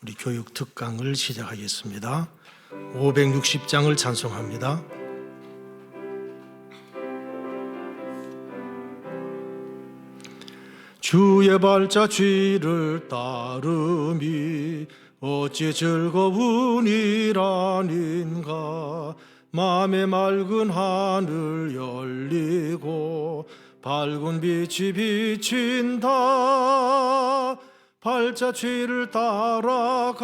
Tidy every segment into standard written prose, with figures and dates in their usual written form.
우리 교육 특강을 시작하겠습니다. 560장을 찬송합니다. 주의 발자 쥐를 따름이 어찌 즐거우니라닌가. 맘에 맑은 하늘 열리고 밝은 빛이 비친다. 발자 쥐를 따라가자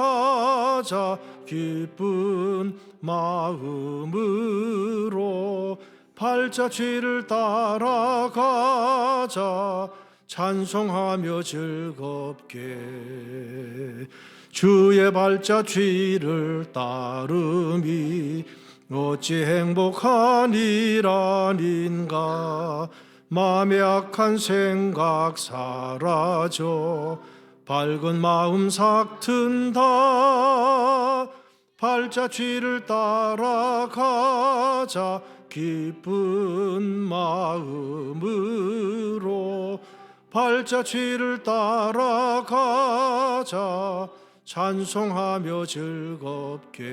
기쁜 마음으로. 발자 쥐를 따라가자 찬송하며 즐겁게. 주의 발자 쥐를 따름이 어찌 행복하니라닌가. 마음의 악한 생각 사라져 밝은 마음 삭튼다. 발자 쥐를 따라가자 기쁜 마음으로. 발자 쥐를 따라가자 찬송하며 즐겁게.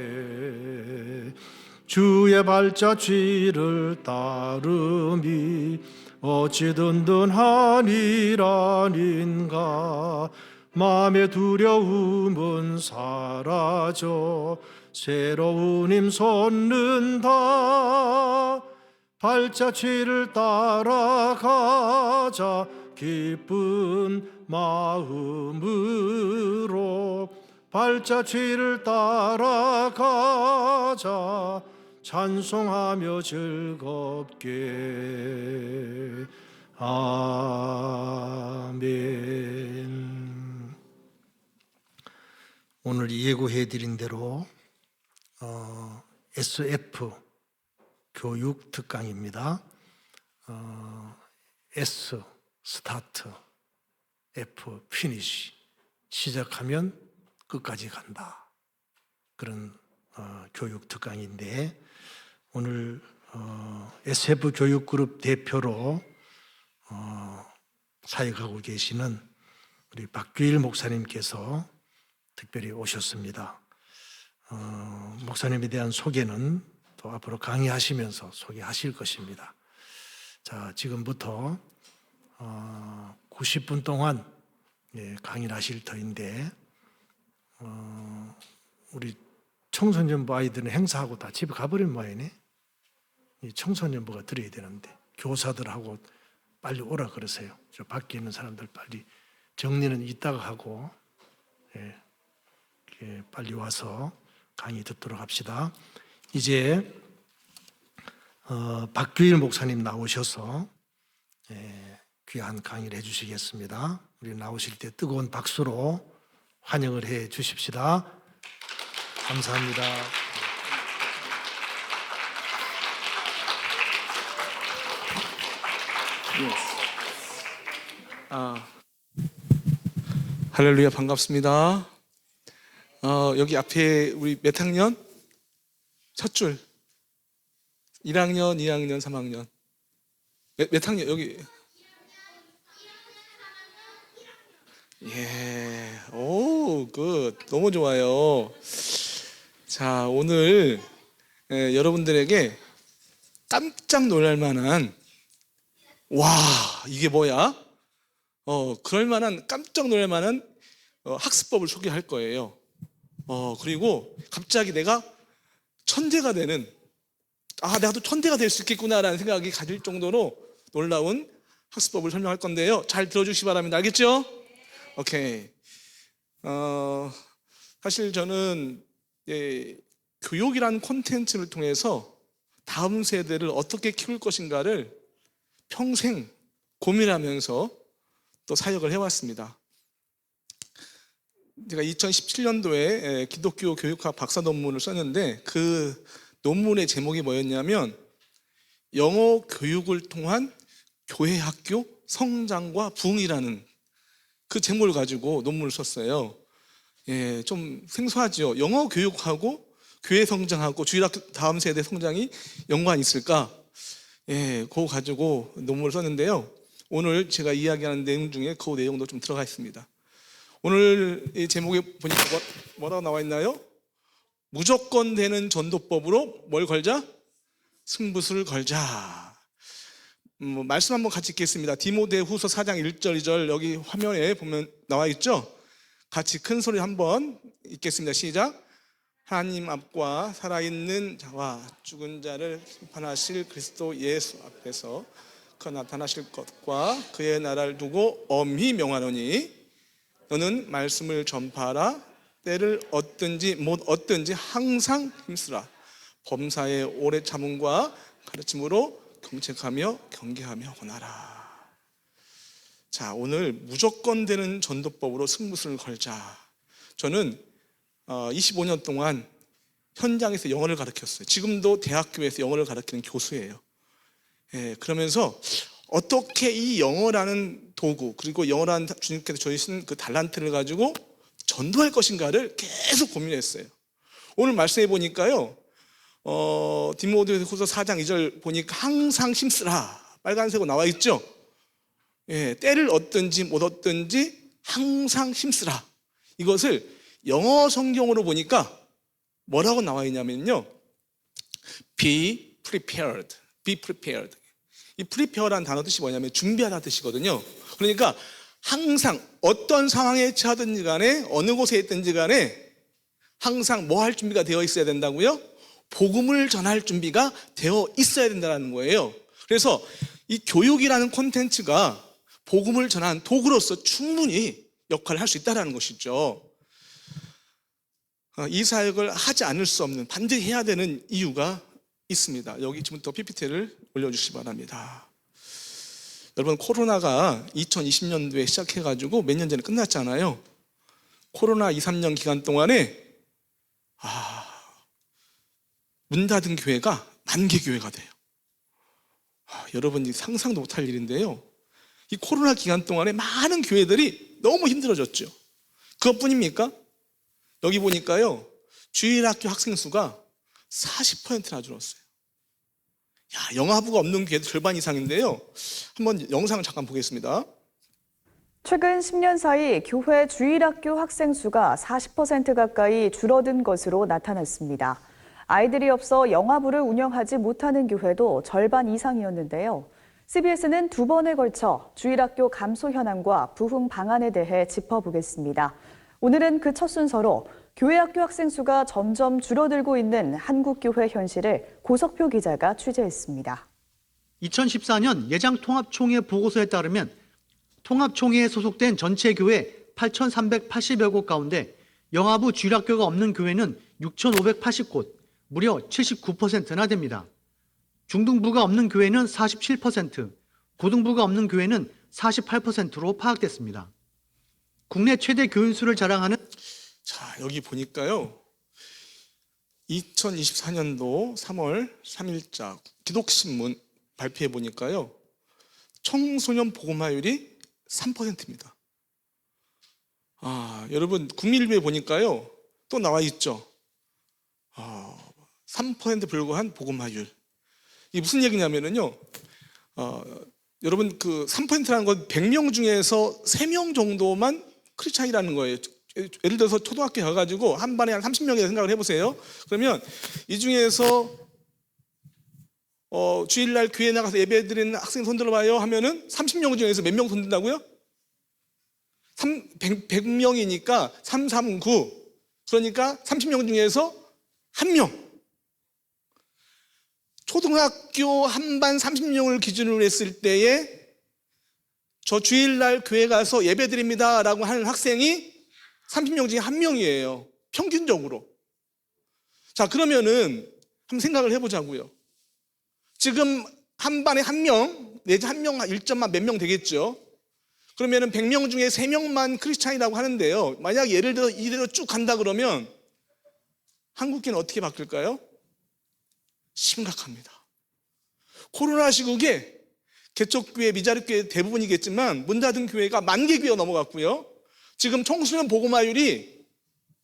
주의 발자 쥐를 따름이 어찌 든든하니라닌가. 마음의 두려움은 사라져 새로운 힘 솟는다. 발자 쥐를 따라가자 기쁜 마음으로. 발자 쥐를 따라가자 찬송하며 즐겁게. 아멘. 오늘 예고해드린 대로 SF 교육 특강입니다. S 스타트, F 피니시. 시작하면 끝까지 간다. 그런 교육 특강인데, 오늘 SF 교육그룹 대표로 사역하고 계시는 우리 박규일 목사님께서 특별히 오셨습니다. 목사님에 대한 소개는 또 앞으로 강의하시면서 소개하실 것입니다. 자, 지금부터 90분 동안 강의를 하실 터인데, 우리 청소년부 아이들은 행사하고 다 집에 가버린 모양이네. 이 청소년부가 들어야 되는데 교사들하고 빨리 오라 그러세요. 저 밖에 있는 사람들 빨리 정리는 이따가 하고 빨리 와서 강의 듣도록 합시다. 이제 박규일 목사님 나오셔서 귀한 강의를 해주시겠습니다. 우리 나오실 때 뜨거운 박수로 환영을 해 주십시다. 감사합니다. 할렐루야, 반갑습니다. 여기 앞에 우리 몇 학년? 첫 줄 1학년, 2학년, 3학년 몇 학년? 여기 오, 굿. 너무 좋아요. 자, 오늘 여러분들에게 깜짝 놀랄 만한, 와, 이게 뭐야? 그럴 만한, 깜짝 놀랄 만한 학습법을 소개할 거예요. 그리고 갑자기 내가 천재가 되는, 내가 또 천재가 될 수 있겠구나라는 생각이 가질 정도로 놀라운 학습법을 설명할 건데요. 잘 들어주시기 바랍니다. 알겠죠? 오케이. 사실 저는 교육이라는 콘텐츠를 통해서 다음 세대를 어떻게 키울 것인가를 평생 고민하면서 또 사역을 해왔습니다. 제가 2017년도에 기독교 교육학 박사 논문을 썼는데, 그 논문의 제목이 뭐였냐면 영어 교육을 통한 교회 학교 성장과 부흥이라는 그 제목을 가지고 논문을 썼어요. 좀 생소하죠. 영어 교육하고 교회 성장하고 주일학교 다음 세대 성장이 연관이 있을까? 그거 가지고 논문을 썼는데요. 오늘 제가 이야기하는 내용 중에 그 내용도 좀 들어가 있습니다. 오늘 이 제목에 보니까 뭐라고 나와 있나요? 무조건 되는 전도법으로 뭘 걸자? 승부수를 걸자. 말씀 한번 같이 읽겠습니다. 디모데후서 4장 1절 2절 여기 화면에 보면 나와 있죠? 같이 큰 소리 한번 읽겠습니다. 시작. 하나님 앞과 살아있는 자와 죽은 자를 심판하실 그리스도 예수 앞에서 그 나타나실 것과 그의 나라를 두고 엄히 명하노니 너는 말씀을 전파하라. 때를 얻든지 못 얻든지 항상 힘쓰라. 범사의 오래 참음과 가르침으로 경책하며 경계하며 권하라. 자, 오늘 무조건 되는 전도법으로 승부수를 걸자. 저는 25년 동안 현장에서 영어를 가르쳤어요. 지금도 대학교에서 영어를 가르치는 교수예요. 그러면서 어떻게 이 영어라는 도구, 그리고 영어라는 주님께서 주신 그 달란트를 가지고 전도할 것인가를 계속 고민했어요. 오늘 말씀해 보니까요, 디모데후서 4장 2절 보니까 항상 힘쓰라, 빨간색으로 나와 있죠. 때를 얻든지 못 얻든지 항상 힘쓰라. 이것을 영어 성경으로 보니까 뭐라고 나와 있냐면요, be prepared, be prepared. 이 prepare라는 단어 뜻이 뭐냐면 준비하다 뜻이거든요. 그러니까 항상 어떤 상황에 처하든지 간에 어느 곳에 있든지 간에 항상 뭐 할 준비가 되어 있어야 된다고요? 복음을 전할 준비가 되어 있어야 된다는 거예요. 그래서 이 교육이라는 콘텐츠가 복음을 전하는 도구로서 충분히 역할을 할 수 있다는 것이죠. 이 사역을 하지 않을 수 없는, 반드시 해야 되는 이유가 있습니다. 여기 지금부터 PPT를 올려주시기 바랍니다. 여러분, 코로나가 2020년도에 시작해가지고 몇 년 전에 끝났잖아요. 코로나 2, 3년 기간 동안에 문 닫은 교회가 10,000개 교회가 돼요. 여러분이 상상도 못할 일인데요, 이 코로나 기간 동안에 많은 교회들이 너무 힘들어졌죠. 그것뿐입니까? 여기 보니까요, 주일학교 학생 수가 40%나 줄었어요. 영화부가 없는 교회도 절반 이상인데요. 한번 영상을 잠깐 보겠습니다. 최근 10년 사이 교회 주일학교 학생 수가 40% 가까이 줄어든 것으로 나타났습니다. 아이들이 없어 영화부를 운영하지 못하는 교회도 절반 이상이었는데요. CBS는 2번에 걸쳐 주일학교 감소 현황과 부흥 방안에 대해 짚어보겠습니다. 오늘은 그 첫 순서로 교회 학교 학생 수가 점점 줄어들고 있는 한국교회 현실을 고석표 기자가 취재했습니다. 2014년 예장통합총회 보고서에 따르면 통합총회에 소속된 전체 교회 8,380여 곳 가운데 영화부 주일학교가 없는 교회는 6,580곳, 무려 79%나 됩니다. 중등부가 없는 교회는 47%, 고등부가 없는 교회는 48%로 파악됐습니다. 국내 최대 교인 수를 자랑하는 자, 여기 보니까요, 2024년도 3월 3일자 기독신문 발표해 보니까요, 청소년 복음화율이 3%입니다. 여러분, 국민일보에 보니까요, 또 나와 있죠. 3% 불과한 복음화율. 이게 무슨 얘기냐면요, 여러분, 그 3%라는 건 100명 중에서 3명 정도만 크리스찬이라는 거예요. 예를 들어서 초등학교 가가지고 한 반에 한 30명이라 생각을 해보세요. 그러면 이 중에서 주일날 교회 나가서 예배 드리는 학생 손 들어봐요 하면은 30명 중에서 몇 명 손 든다고요? 100명이니까 3, 3, 9. 그러니까 30명 중에서 1명. 초등학교 한 반 30명을 기준으로 했을 때에 저 주일날 교회 가서 예배 드립니다 라고 하는 학생이 30명 중에 1명이에요. 평균적으로. 자, 그러면은 한번 생각을 해보자고요. 지금 한 반에 1명, 내지 1명, 1점만 몇 명 되겠죠. 그러면은 100명 중에 3명만 크리스찬이라고 하는데요. 만약 예를 들어 이대로 쭉 간다 그러면 한국교회는 어떻게 바뀔까요? 심각합니다. 코로나 시국에 개척교회, 미자립교회 대부분이겠지만 문 닫은 교회가 10,000개 교회가 넘어갔고요. 지금 청소년 복음화율이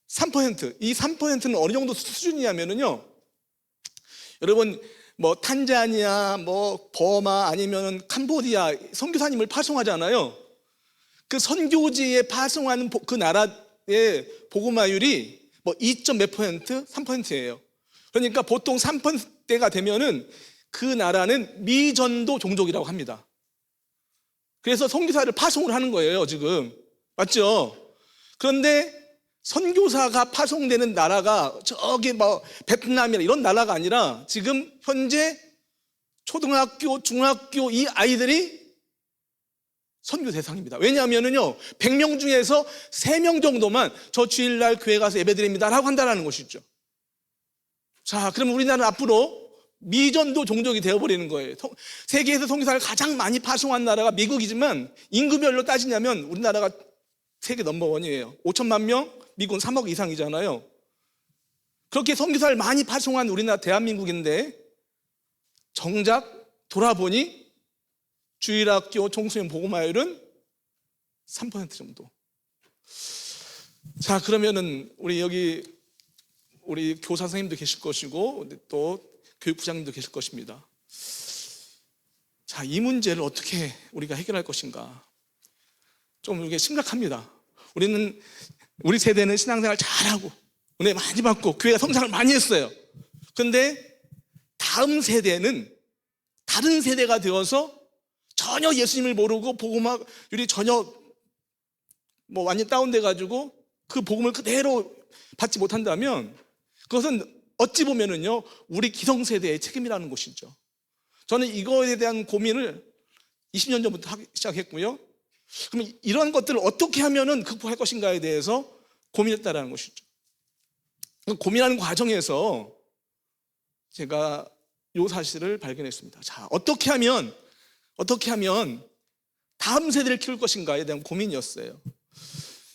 3%. 이 3%는 어느 정도 수준이냐면요, 여러분, 뭐 탄자니아, 뭐 버마, 아니면 캄보디아 선교사님을 파송하잖아요. 그 선교지에 파송하는 그 나라의 복음화율이 뭐 2몇 %, 3%예요. 그러니까 보통 3%가 되면은 그 나라는 미전도 종족이라고 합니다. 그래서 선교사를 파송을 하는 거예요, 지금. 맞죠? 그런데 선교사가 파송되는 나라가 저기 뭐 베트남이나 이런 나라가 아니라 지금 현재 초등학교, 중학교 이 아이들이 선교 대상입니다. 왜냐하면요, 100명 중에서 3명 정도만 저 주일날 교회 가서 예배드립니다 라고 한다는 것이죠. 자, 그럼 우리나라는 앞으로 미전도 종족이 되어버리는 거예요. 세계에서 선교사를 가장 많이 파송한 나라가 미국이지만 인구별로 따지냐면 우리나라가 세계 넘버원이에요. 5천만 명, 미국은 3억 이상이잖아요. 그렇게 선교사를 많이 파송한 우리나라 대한민국인데 정작 돌아보니 주일학교 청소년 복음화율은 3% 정도. 자, 그러면은 우리 여기 우리 교사 선생님도 계실 것이고 또 교육부장님도 계실 것입니다. 자, 이 문제를 어떻게 우리가 해결할 것인가? 좀 이게 심각합니다. 우리 세대는 신앙생활 잘하고 은혜 많이 받고 교회가 성장을 많이 했어요. 그런데 다음 세대는 다른 세대가 되어서 전혀 예수님을 모르고 복음화율이 전혀 뭐 완전 다운돼 가지고 그 복음을 그대로 받지 못한다면 그것은 어찌 보면은요 우리 기성세대의 책임이라는 것이죠. 저는 이거에 대한 고민을 20년 전부터 하기 시작했고요. 그럼 이런 것들을 어떻게 하면은 극복할 것인가에 대해서 고민했다라는 것이죠. 고민하는 과정에서 제가 이 사실을 발견했습니다. 자, 어떻게 하면 다음 세대를 키울 것인가에 대한 고민이었어요.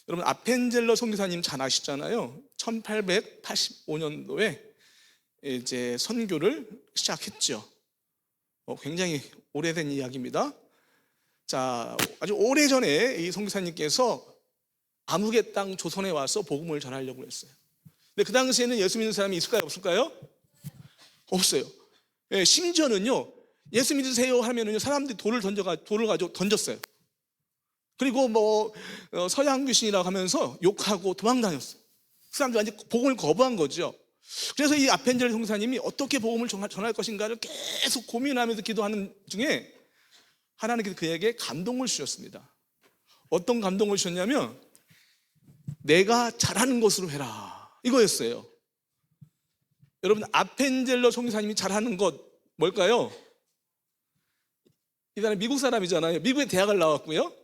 여러분, 아펜젤러 선교사님 잘 아시잖아요. 1885년도에 이제 선교를 시작했죠. 굉장히 오래된 이야기입니다. 자, 아주 오래전에 이 선교사님께서 아무개 땅 조선에 와서 복음을 전하려고 했어요. 근데 그 당시에는 예수 믿는 사람이 있을까요? 없을까요? 없어요. 예, 심지어는요, 예수 믿으세요 하면은요, 사람들이 돌을 가지고 던졌어요. 그리고 뭐, 서양 귀신이라고 하면서 욕하고 도망다녔어요. 그 사람들이 완전 복음을 거부한 거죠. 그래서 이 아펜젤러 선교사님이 어떻게 복음을 전할 것인가를 계속 고민하면서 기도하는 중에 하나님께서 그에게 감동을 주셨습니다. 어떤 감동을 주셨냐면 내가 잘하는 것으로 해라 이거였어요. 여러분, 아펜젤러 선교사님이 잘하는 것 뭘까요? 이 사람 미국 사람이잖아요. 미국의 대학을 나왔고요.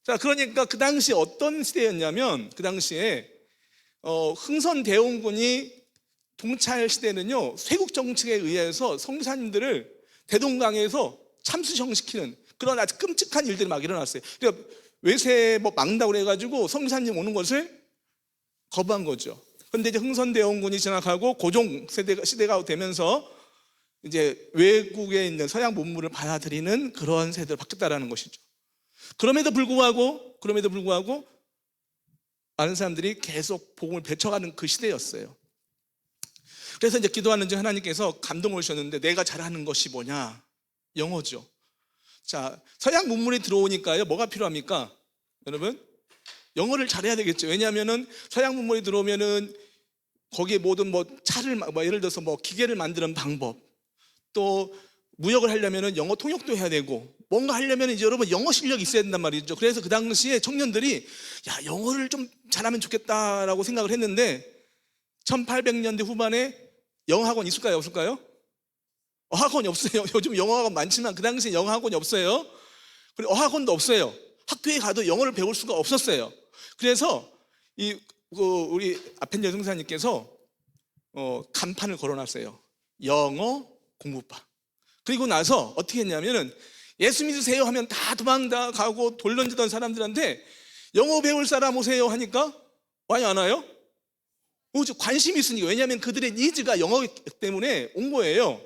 자, 그러니까 그 당시에 어떤 시대였냐면 그 당시에 흥선대원군이 동찰 시대는요 쇄국 정책에 의해서 선교사님들을 대동강에서 참수형시키는 그런 아주 끔찍한 일들이 막 일어났어요. 그러니까 외세 뭐 막는다고 그래가지고 선교사님 오는 것을 거부한 거죠. 그런데 이제 흥선대원군이 진압하고 고종 시대가 되면서 이제 외국에 있는 서양 문물을 받아들이는 그런 세대로 바뀌었다라는 것이죠. 그럼에도 불구하고 많은 사람들이 계속 복음을 배쳐가는 그 시대였어요. 그래서 이제 기도하는 중 하나님께서 감동을 주셨는데 내가 잘하는 것이 뭐냐? 영어죠. 자, 서양 문물이 들어오니까요 뭐가 필요합니까? 여러분, 영어를 잘해야 되겠죠. 왜냐하면은 서양 문물이 들어오면은 거기에 모든 뭐 차를 뭐 예를 들어서 뭐 기계를 만드는 방법, 또 무역을 하려면은 영어 통역도 해야 되고 뭔가 하려면 이제 여러분 영어 실력이 있어야 된단 말이죠. 그래서 그 당시에 청년들이 야, 영어를 좀 잘하면 좋겠다라고 생각을 했는데 1800년대 후반에 영어학원 있을까요? 없을까요? 어학원이 없어요. 요즘 영어학원 많지만 그 당시에 영어학원이 없어요. 그리고 어학원도 없어요. 학교에 가도 영어를 배울 수가 없었어요. 그래서 우리 아펜젤러 선교사님께서 간판을 걸어놨어요. 영어 공부방. 그리고 나서 어떻게 했냐면은 예수 믿으세요 하면 다 도망가고 돌 던지던 사람들한테 영어 배울 사람 오세요 하니까 많이 안 와요? 관심이 있으니까. 왜냐하면 그들의 니즈가 영어 때문에 온 거예요.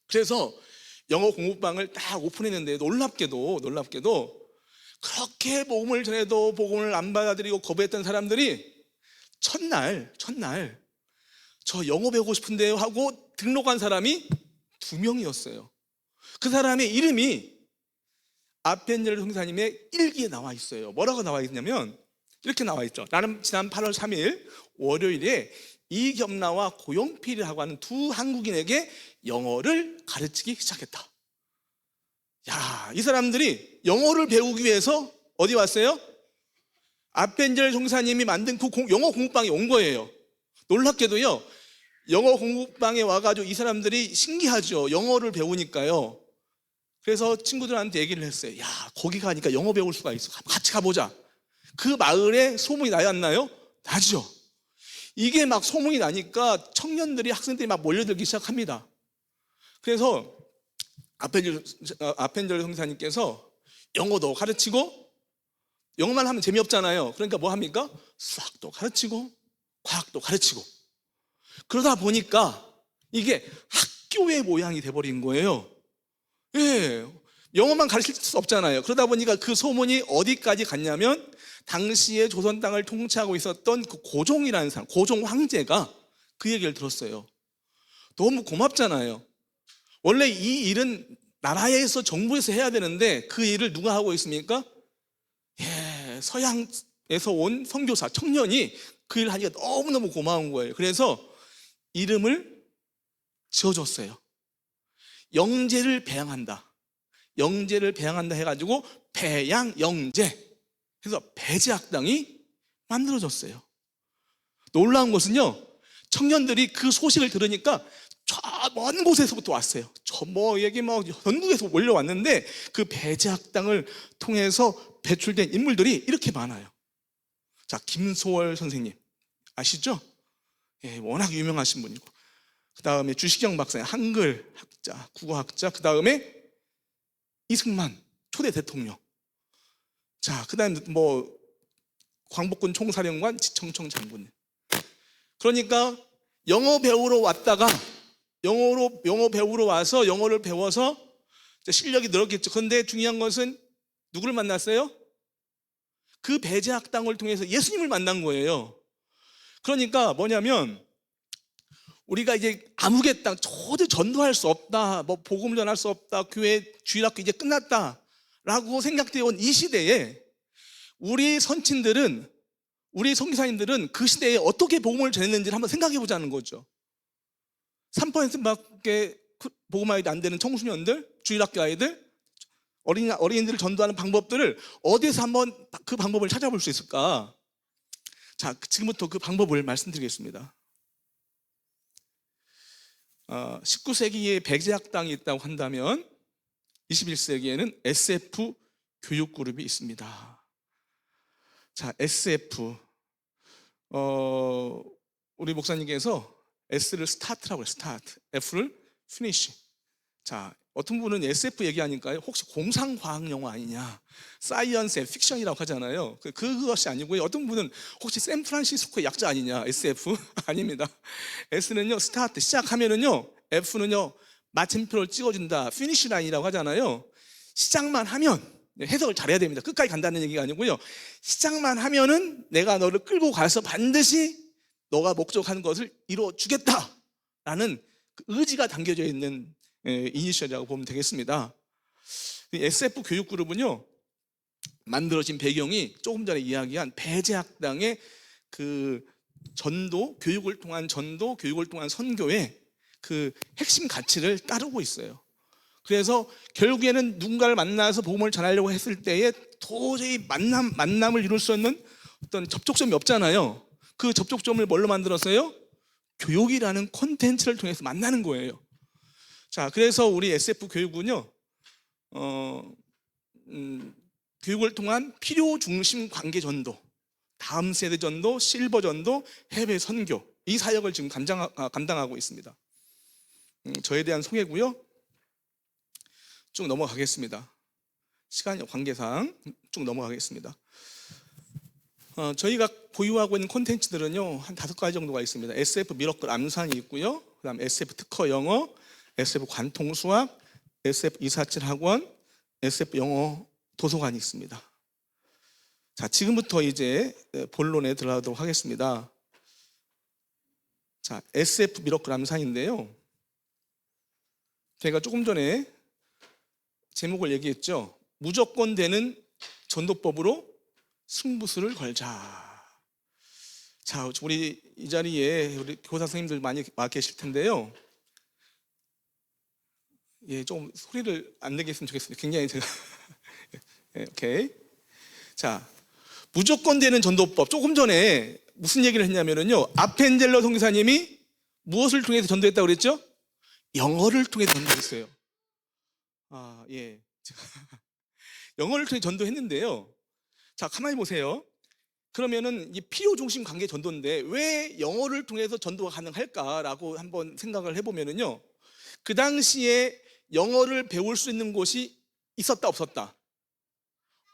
그래서 영어 공부방을 딱 오픈했는데 놀랍게도 그렇게 복음을 전해도 복음을 안 받아들이고 거부했던 사람들이 첫날 저 영어 배우고 싶은데요 하고 등록한 사람이 2명이었어요. 그 사람의 이름이 아펜젤 형사님의 일기에 나와 있어요. 뭐라고 나와 있냐면 이렇게 나와 있죠. 나는 지난 8월 3일 월요일에 이겸나와 고용필이라고 하는 두 한국인에게 영어를 가르치기 시작했다. 야, 이 사람들이 영어를 배우기 위해서 어디 왔어요? 아펜젤 형사님이 만든 그 영어 공부방에 온 거예요. 놀랍게도요, 영어 공부방에 와가지고 이 사람들이 신기하죠. 영어를 배우니까요. 그래서 친구들한테 얘기를 했어요. 야, 거기 가니까 영어 배울 수가 있어. 같이 가보자. 그 마을에 소문이 나야 안 나요? 나죠. 이게 막 소문이 나니까 청년들이, 학생들이 막 몰려들기 시작합니다. 그래서 아펜젤 형사님께서 영어도 가르치고, 영어만 하면 재미없잖아요. 그러니까 뭐 합니까? 수학도 가르치고 과학도 가르치고. 그러다 보니까 이게 학교의 모양이 돼버린 거예요. 예, 영어만 가르칠 수 없잖아요. 그러다 보니까 그 소문이 어디까지 갔냐면 당시에 조선 땅을 통치하고 있었던 그 고종이라는 사람, 고종 황제가 그 얘기를 들었어요. 너무 고맙잖아요. 원래 이 일은 나라에서, 정부에서 해야 되는데 그 일을 누가 하고 있습니까? 예, 서양에서 온 선교사, 청년이 그 일을 하니까 너무너무 고마운 거예요. 그래서 이름을 지어줬어요. 영재를 배양한다. 영재를 배양한다 해가지고 배양영재. 그래서 배제학당이 만들어졌어요. 놀라운 것은요, 청년들이 그 소식을 들으니까 저 먼 곳에서부터 왔어요. 여기 전국에서 몰려왔는데 그 배제학당을 통해서 배출된 인물들이 이렇게 많아요. 자, 김소월 선생님 아시죠? 예, 워낙 유명하신 분이고, 그 다음에 주시경 박사님, 한글 학자, 국어학자, 그 다음에 이승만 초대 대통령. 자, 그 다음에 광복군 총사령관 지청청 장군님. 그러니까 영어 배우러 왔다가 영어 배우러 와서 영어를 배워서 실력이 늘었겠죠. 그런데 중요한 것은 누구를 만났어요? 그 배제학당을 통해서 예수님을 만난 거예요. 그러니까 뭐냐면 우리가 이제 암흑의 땅, 도저히 전도할 수 없다, 복음 전할 수 없다, 교회 주일학교 이제 끝났다라고 생각되어 온 이 시대에 우리 선친들은, 우리 선교사님들은 그 시대에 어떻게 복음을 전했는지를 한번 생각해 보자는 거죠. 3%밖에 복음 아이들 안 되는 청소년들, 주일학교 아이들, 어린이들을 전도하는 방법들을 어디에서 한번 그 방법을 찾아볼 수 있을까? 자, 지금부터 그 방법을 말씀드리겠습니다. 19세기에 배제학당이 있다고 한다면 21세기에는 SF 교육그룹이 있습니다. 자, SF. 우리 목사님께서 S를 스타트라고 해요. 스타트. F를 피니시. 자, 어떤 분은 SF 얘기하니까요, 혹시 공상과학 영화 아니냐, 사이언스 앤 픽션이라고 하잖아요. 그것이 아니고요. 어떤 분은 혹시 샌프란시스코의 약자 아니냐, SF. 아닙니다. S는요, 스타트, 시작하면은요, F는요, 마침표를 찍어준다, 피니시 라인이라고 하잖아요. 시작만 하면, 해석을 잘해야 됩니다. 끝까지 간다는 얘기가 아니고요, 시작만 하면은 내가 너를 끌고 가서 반드시 너가 목적하는 것을 이루어주겠다라는 그 의지가 담겨져 있는 이니셜이라고 보면 되겠습니다. SF 교육그룹은요, 만들어진 배경이 조금 전에 이야기한 배제학당의 그 전도, 교육을 통한 전도, 교육을 통한 선교의 그 핵심 가치를 따르고 있어요. 그래서 결국에는 누군가를 만나서 복음을 전하려고 했을 때에 도저히 만남을 이룰 수 없는 어떤 접촉점이 없잖아요. 그 접촉점을 뭘로 만들었어요? 교육이라는 콘텐츠를 통해서 만나는 거예요. 자, 그래서 우리 SF 교육은요, 교육을 통한 필요 중심 관계 전도, 다음 세대 전도, 실버 전도, 해외 선교, 이 사역을 지금 감당하고 있습니다. 저에 대한 소개고요. 쭉 넘어가겠습니다. 시간 관계상 쭉 넘어가겠습니다. 저희가 보유하고 있는 콘텐츠들은요, 한 5가지 정도가 있습니다. SF 미러클 암산이 있고요, 그 다음 SF 특허 영어, SF 관통 수학, SF 247 학원, SF 영어 도서관이 있습니다. 자, 지금부터 이제 본론에 들어가도록 하겠습니다. 자, SF 미러클 암산인데요, 제가 조금 전에 제목을 얘기했죠. 무조건 되는 전도법으로 승부수를 걸자. 자, 우리 이 자리에 우리 교사 선생님들 많이 와 계실 텐데요. 예, 좀 소리를 안 내게 했으면 좋겠습니다. 굉장히 제가 예, 오케이. 자, 무조건 되는 전도법. 조금 전에 무슨 얘기를 했냐면요. 아펜젤러 선교사님이 무엇을 통해서 전도했다고 그랬죠? 영어를 통해서 전도했어요. 아, 예. 영어를 통해 전도했는데요. 자, 가만히 보세요. 그러면은 이 필요 중심 관계 전도인데 왜 영어를 통해서 전도가 가능할까라고 한번 생각을 해보면은요. 그 당시에 영어를 배울 수 있는 곳이 있었다, 없었다?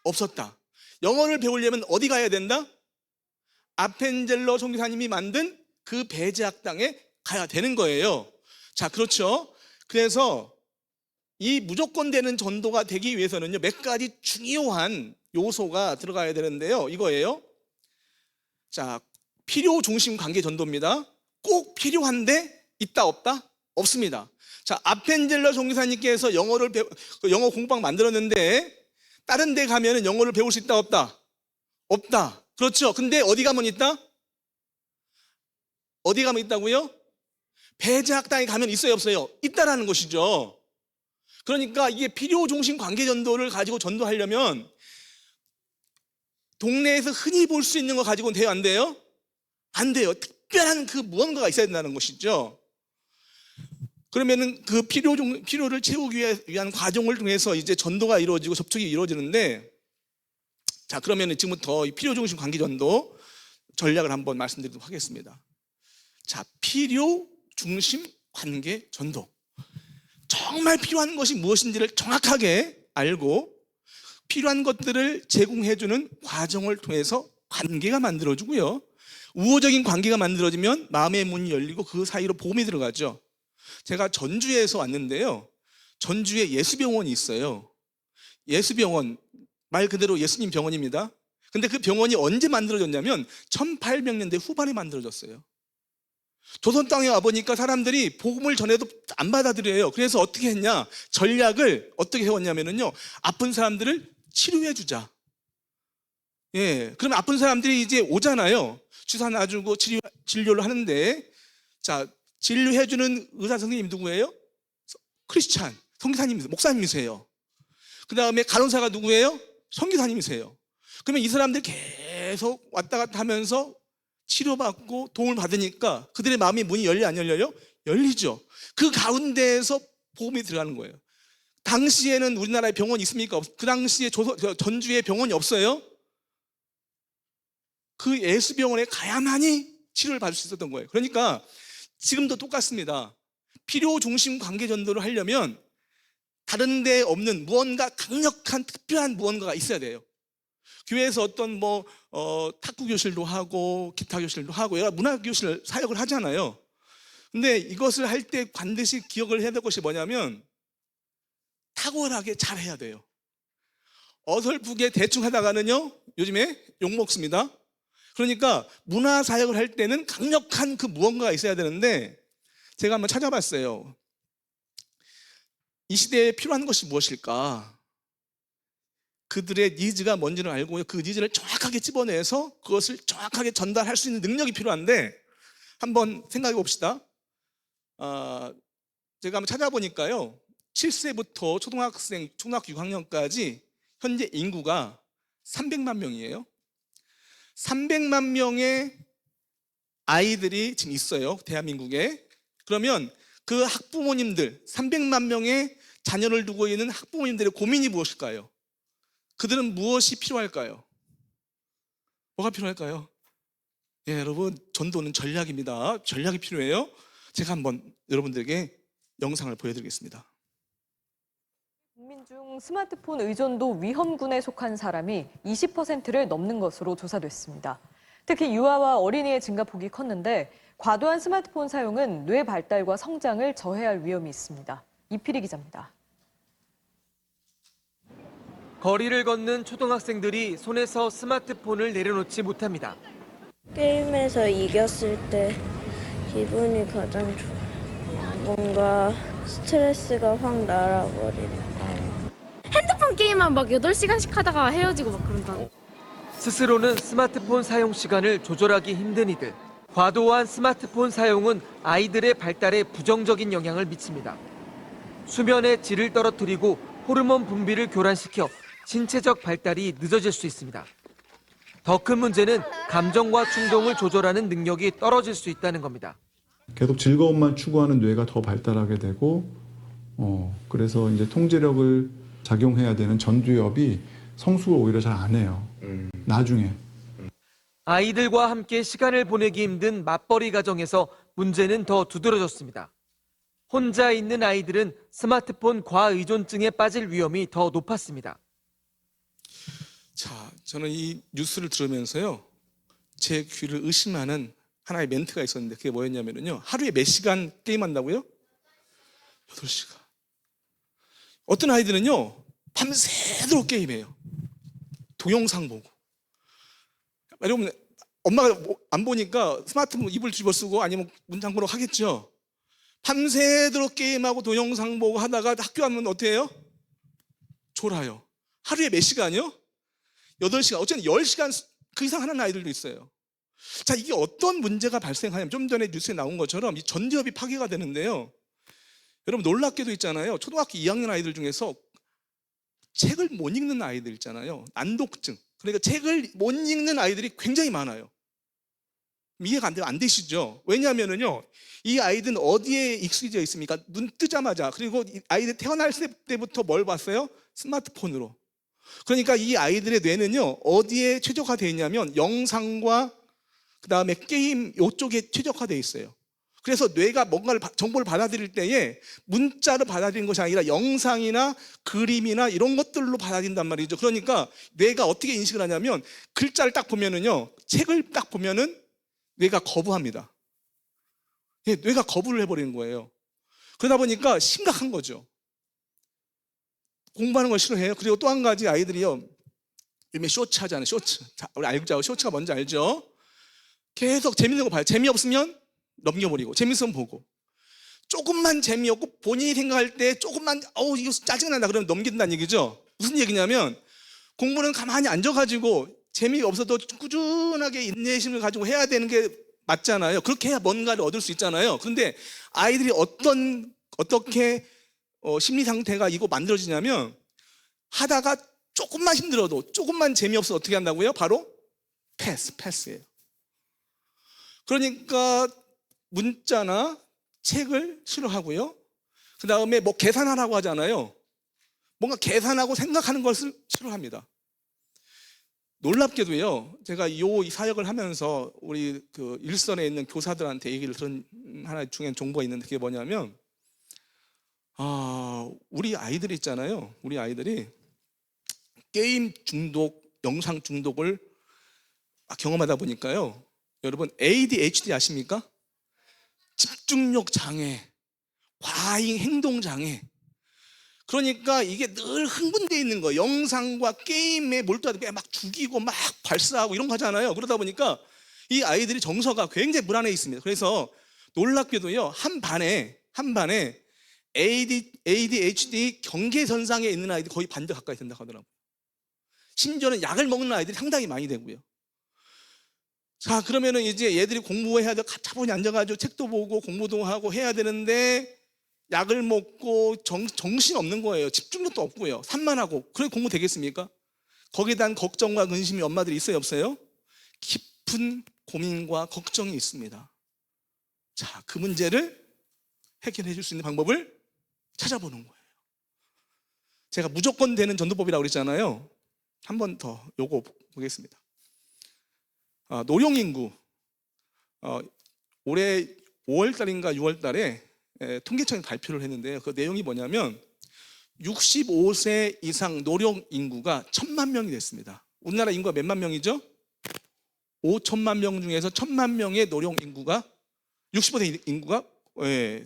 없었다. 영어를 배우려면 어디 가야 된다? 아펜젤러 선교사님이 만든 그 배제학당에 가야 되는 거예요. 자, 그렇죠. 그래서 이 무조건 되는 전도가 되기 위해서는요, 몇 가지 중요한 요소가 들어가야 되는데요. 이거예요. 자, 필요 중심 관계 전도입니다. 꼭 필요한데 있다, 없다? 없습니다. 자, 아펜젤러 선교사님께서 영어 공방 만들었는데 다른 데 가면은 영어를 배울 수 있다, 없다? 없다. 그렇죠. 근데 어디 가면 있다? 어디 가면 있다고요? 배제학당에 가면 있어요, 없어요? 있다라는 것이죠. 그러니까 이게 필요 중심 관계 전도를 가지고 전도하려면 동네에서 흔히 볼 수 있는 거 가지고는 돼요, 안 돼요? 안 돼요. 특별한 그 무언가가 있어야 된다는 것이죠. 그러면은 그 필요를 채우기 위한 과정을 통해서 이제 전도가 이루어지고 접촉이 이루어지는데, 자, 그러면은 지금부터 이 필요 중심 관계 전도 전략을 한번 말씀드리도록 하겠습니다. 자, 필요 중심 관계 전도. 정말 필요한 것이 무엇인지를 정확하게 알고 필요한 것들을 제공해주는 과정을 통해서 관계가 만들어지고요. 우호적인 관계가 만들어지면 마음의 문이 열리고 그 사이로 복음이 들어가죠. 제가 전주에서 왔는데요. 전주에 예수병원이 있어요. 예수병원, 말 그대로 예수님 병원입니다. 근데 그 병원이 언제 만들어졌냐면 1800년대 후반에 만들어졌어요. 조선 땅에 와보니까 사람들이 복음을 전해도 안 받아들여요. 그래서 어떻게 했냐? 전략을 어떻게 해왔냐면요. 아픈 사람들을 치료해주자. 예. 그러면 아픈 사람들이 이제 오잖아요. 주사 놔주고 진료를 하는데, 자, 진료해주는 의사 선생님 누구예요? 크리스찬, 선교사님, 목사님이세요. 그 다음에 간호사가 누구예요? 선교사님이세요. 그러면 이 사람들 계속 왔다 갔다 하면서 치료받고 도움을 받으니까 그들의 마음이 문이 열려, 안 열려요? 열리죠. 그 가운데에서 복음이 들어가는 거예요. 당시에는 우리나라에 병원이 있습니까? 그 당시에 전주에 병원이 없어요. 그 예수병원에 가야만이 치료를 받을 수 있었던 거예요. 그러니까 지금도 똑같습니다. 필요 중심 관계 전도를 하려면 다른 데 없는 무언가 강력한 특별한 무언가가 있어야 돼요. 교회에서 어떤 탁구 교실도 하고 기타 교실도 하고 여러 문화 교실 사역을 하잖아요. 근데 이것을 할 때 반드시 기억을 해야 될 것이 뭐냐면 탁월하게 잘 해야 돼요. 어설프게 대충 하다가는요, 요즘에 욕 먹습니다. 그러니까 문화 사역을 할 때는 강력한 그 무언가가 있어야 되는데, 제가 한번 찾아봤어요. 이 시대에 필요한 것이 무엇일까? 그들의 니즈가 뭔지를 알고 그 니즈를 정확하게 집어내서 그것을 정확하게 전달할 수 있는 능력이 필요한데, 한번 생각해 봅시다. 제가 한번 찾아보니까요, 7세부터 초등학교 6학년까지 현재 인구가 300만 명이에요. 300만 명의 아이들이 지금 있어요, 대한민국에. 그러면 그 학부모님들, 300만 명의 자녀를 두고 있는 학부모님들의 고민이 무엇일까요? 그들은 무엇이 필요할까요? 뭐가 필요할까요? 예, 여러분, 전도는 전략입니다. 전략이 필요해요. 제가 한번 여러분들에게 영상을 보여드리겠습니다. 국민 중 스마트폰 의존도 위험군에 속한 사람이 20%를 넘는 것으로 조사됐습니다. 특히 유아와 어린이의 증가폭이 컸는데 과도한 스마트폰 사용은 뇌 발달과 성장을 저해할 위험이 있습니다. 이필희 기자입니다. 거리를 걷는 초등학생들이 손에서 스마트폰을 내려놓지 못합니다. 게임에서 이겼을 때 기분이 가장 좋아요. 뭔가 스트레스가 확 날아버리는. 핸드폰 한 게임만 막 8시간씩 하다가 헤어지고 막 그런다. 스스로는 스마트폰 사용 시간을 조절하기 힘든 이들. 과도한 스마트폰 사용은 아이들의 발달에 부정적인 영향을 미칩니다. 수면의 질을 떨어뜨리고 호르몬 분비를 교란시켜 신체적 발달이 늦어질 수 있습니다. 더 큰 문제는 감정과 충동을 조절하는 능력이 떨어질 수 있다는 겁니다. 계속 즐거움만 추구하는 뇌가 더 발달하게 되고 그래서 이제 통제력을 작용해야 되는 전두엽이 성숙을 오히려 잘 안 해요. 나중에. 아이들과 함께 시간을 보내기 힘든 맞벌이 가정에서 문제는 더 두드러졌습니다. 혼자 있는 아이들은 스마트폰 과의존증에 빠질 위험이 더 높았습니다. 자, 저는 이 뉴스를 들으면서요, 제 귀를 의심하는 하나의 멘트가 있었는데 그게 뭐였냐면요, 하루에 몇 시간 게임한다고요? 8시간. 어떤 아이들은요, 밤새도록 게임해요. 동영상 보고. 여러분, 엄마가 안 보니까 스마트폰 입을 뒤집어 쓰고 아니면 문 잠그러 하겠죠. 밤새도록 게임하고 동영상 보고 하다가 학교 가면 어떻게 해요? 졸아요. 하루에 몇 시간이요? 8시간, 어쩌면 10시간 그 이상 하는 아이들도 있어요. 자, 이게 어떤 문제가 발생하냐면 좀 전에 뉴스에 나온 것처럼 이 전두엽이 파괴가 되는데요. 여러분 놀랍게도 있잖아요. 초등학교 2학년 아이들 중에서 책을 못 읽는 아이들 있잖아요. 난독증. 그러니까 책을 못 읽는 아이들이 굉장히 많아요. 이해가 안 되시죠? 왜냐하면요, 이 아이들은 어디에 익숙해져 있습니까? 눈 뜨자마자. 그리고 이 아이들 태어날 때부터 뭘 봤어요? 스마트폰으로. 그러니까 이 아이들의 뇌는요, 어디에 최적화되어 있냐면 영상과 그 다음에 게임 이쪽에 최적화되어 있어요. 그래서 뇌가 뭔가를 정보를 받아들일 때에 문자로 받아들이는 것이 아니라 영상이나 그림이나 이런 것들로 받아들인단 말이죠. 그러니까 뇌가 어떻게 인식을 하냐면 글자를 딱 보면은요, 책을 딱 보면은 뇌가 거부합니다. 예, 뇌가 거부를 해버리는 거예요. 그러다 보니까 심각한 거죠. 공부하는 걸 싫어해요. 그리고 또 한 가지 아이들이요, 요즘에 쇼츠 하잖아요. 쇼츠. 자, 우리 알죠? 쇼츠가 뭔지 알죠? 계속 재밌는 거 봐요. 재미없으면 넘겨버리고, 재밌으면 보고. 조금만 재미없고 본인이 생각할 때 조금만 이거 짜증난다 그러면 넘긴다는 얘기죠. 무슨 얘기냐면 공부는 가만히 앉아가지고 재미없어도 꾸준하게 인내심을 가지고 해야 되는 게 맞잖아요. 그렇게 해야 뭔가를 얻을 수 있잖아요. 그런데 아이들이 어떻게 심리 상태가 이거 만들어지냐면 하다가 조금만 힘들어도 조금만 재미없어 어떻게 한다고요? 바로 패스예요. 그러니까 문자나 책을 싫어하고요. 그 다음에 뭐 계산하라고 하잖아요. 뭔가 계산하고 생각하는 것을 싫어합니다. 놀랍게도요, 제가 이 사역을 하면서 우리 그 일선에 있는 교사들한테 얘기를 들은 하나 중에 정보가 있는데 그게 뭐냐면, 우리 아이들이 있잖아요. 우리 아이들이 게임 중독, 영상 중독을 경험하다 보니까요, 여러분 ADHD 아십니까? 집중력 장애, 과잉 행동 장애. 그러니까 이게 늘 흥분되어 있는 거예요. 영상과 게임에 몰두하다 막 죽이고 막 발사하고 이런 거 하잖아요. 그러다 보니까 이 아이들이 정서가 굉장히 불안해 있습니다. 그래서 놀랍게도요, 한 반에 ADHD 경계선상에 있는 아이들이 거의 반대 가까이 된다고 하더라고요. 심지어는 약을 먹는 아이들이 상당히 많이 되고요. 자, 그러면은 이제 얘들이 공부해야 돼. 차분히 앉아가지고 책도 보고 공부도 하고 해야 되는데 약을 먹고 정신 없는 거예요. 집중력도 없고요. 산만하고. 그래 공부 되겠습니까? 거기에 대한 걱정과 근심이 엄마들이 있어요, 없어요? 깊은 고민과 걱정이 있습니다. 자, 그 문제를 해결해 줄 수 있는 방법을 찾아보는 거예요. 제가 무조건 되는 전도법이라고 그랬잖아요. 한 번 더 요거 보겠습니다. 노령인구, 올해 5월달인가 6월달에 통계청이 발표를 했는데요. 그 내용이 뭐냐면 65세 이상 노령인구가 1,000만 명이 됐습니다. 우리나라 인구가 몇만 명이죠? 5천만 명 중에서 1,000만 명의 노령인구가 65세 인구가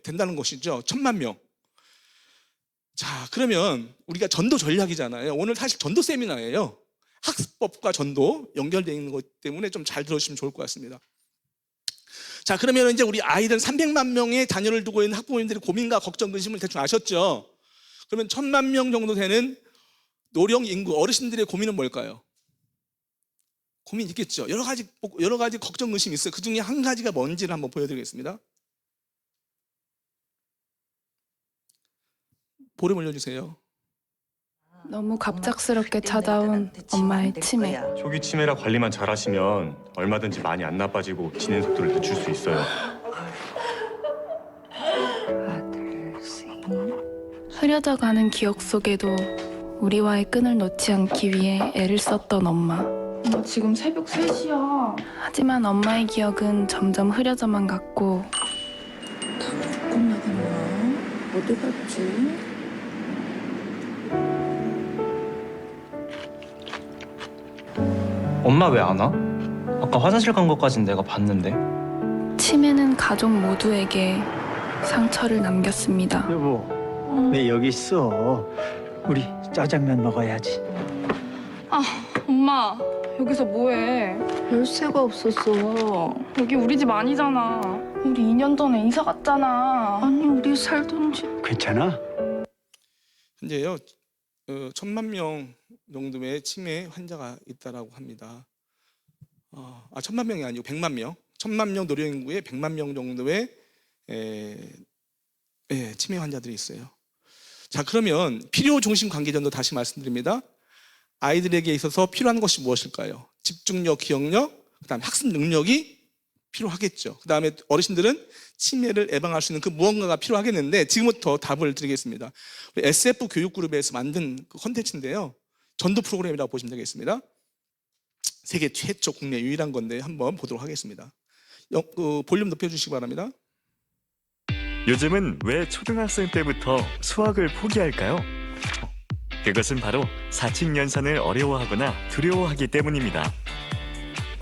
된다는 것이죠. 1,000만 명. 자, 그러면 우리가 전도 전략이잖아요. 오늘 사실 전도 세미나예요. 학습법과 전도 연결되어 있는 것 때문에 좀 잘 들어주시면 좋을 것 같습니다. 자, 그러면 이제 우리 아이들 300만 명의 자녀를 두고 있는 학부모님들의 고민과 걱정, 근심을 대충 아셨죠? 그러면 1,000만 명 정도 되는 노령 인구, 어르신들의 고민은 뭘까요? 고민 있겠죠. 여러 가지 걱정, 의심이 있어요. 그 중에 한 가지가 뭔지를 한번 보여드리겠습니다. 볼에 올려주세요. 너무 갑작스럽게 찾아온 엄마의 치매. 초기 치매라 관리만 잘하시면 얼마든지 많이 안 나빠지고 진행 속도를 늦출 수 있어요. 흐려져가는 기억 속에도 우리와의 끈을 놓지 않기 위해 애를 썼던 엄마. 나 지금 새벽 3시야. 하지만 엄마의 기억은 점점 흐려져만 갔고 끝나겠나? 어디 갔지? 엄마 왜 안 와? 아까 화장실 간 것까진 내가 봤는데. 치매는 가족 모두에게 상처를 남겼습니다. 여보, 왜 여기 있어? 우리 짜장면 먹어야지. 엄마, 여기서 뭐해? 열쇠가 없었어. 여기 우리 집 아니잖아. 우리 2년 전에 이사 갔잖아. 아니, 우리 살던 집. 괜찮아? 현재요, 1,000만 명 정도의 치매 환자가 있다라고 합니다. 1,000만 명이 아니고 100만 명. 1,000만 명 노령 인구에 100만 명 정도의 치매 환자들이 있어요. 자, 그러면 필요 중심 관계전도 다시 말씀드립니다. 아이들에게 있어서 필요한 것이 무엇일까요? 집중력, 기억력, 그다음에 학습 능력이 필요하겠죠. 그다음에 어르신들은 치매를 예방할 수 있는 그 무언가가 필요하겠는데 지금부터 답을 드리겠습니다. 우리 SF 교육그룹에서 만든 그 콘텐츠인데요. 전도 프로그램이라고 보시면 되겠습니다. 세계 최초, 국내 유일한 건데 한번 보도록 하겠습니다. 볼륨 높여주시기 바랍니다. 요즘은 왜 초등학생 때부터 수학을 포기할까요? 그것은 바로 사칙 연산을 어려워하거나 두려워하기 때문입니다.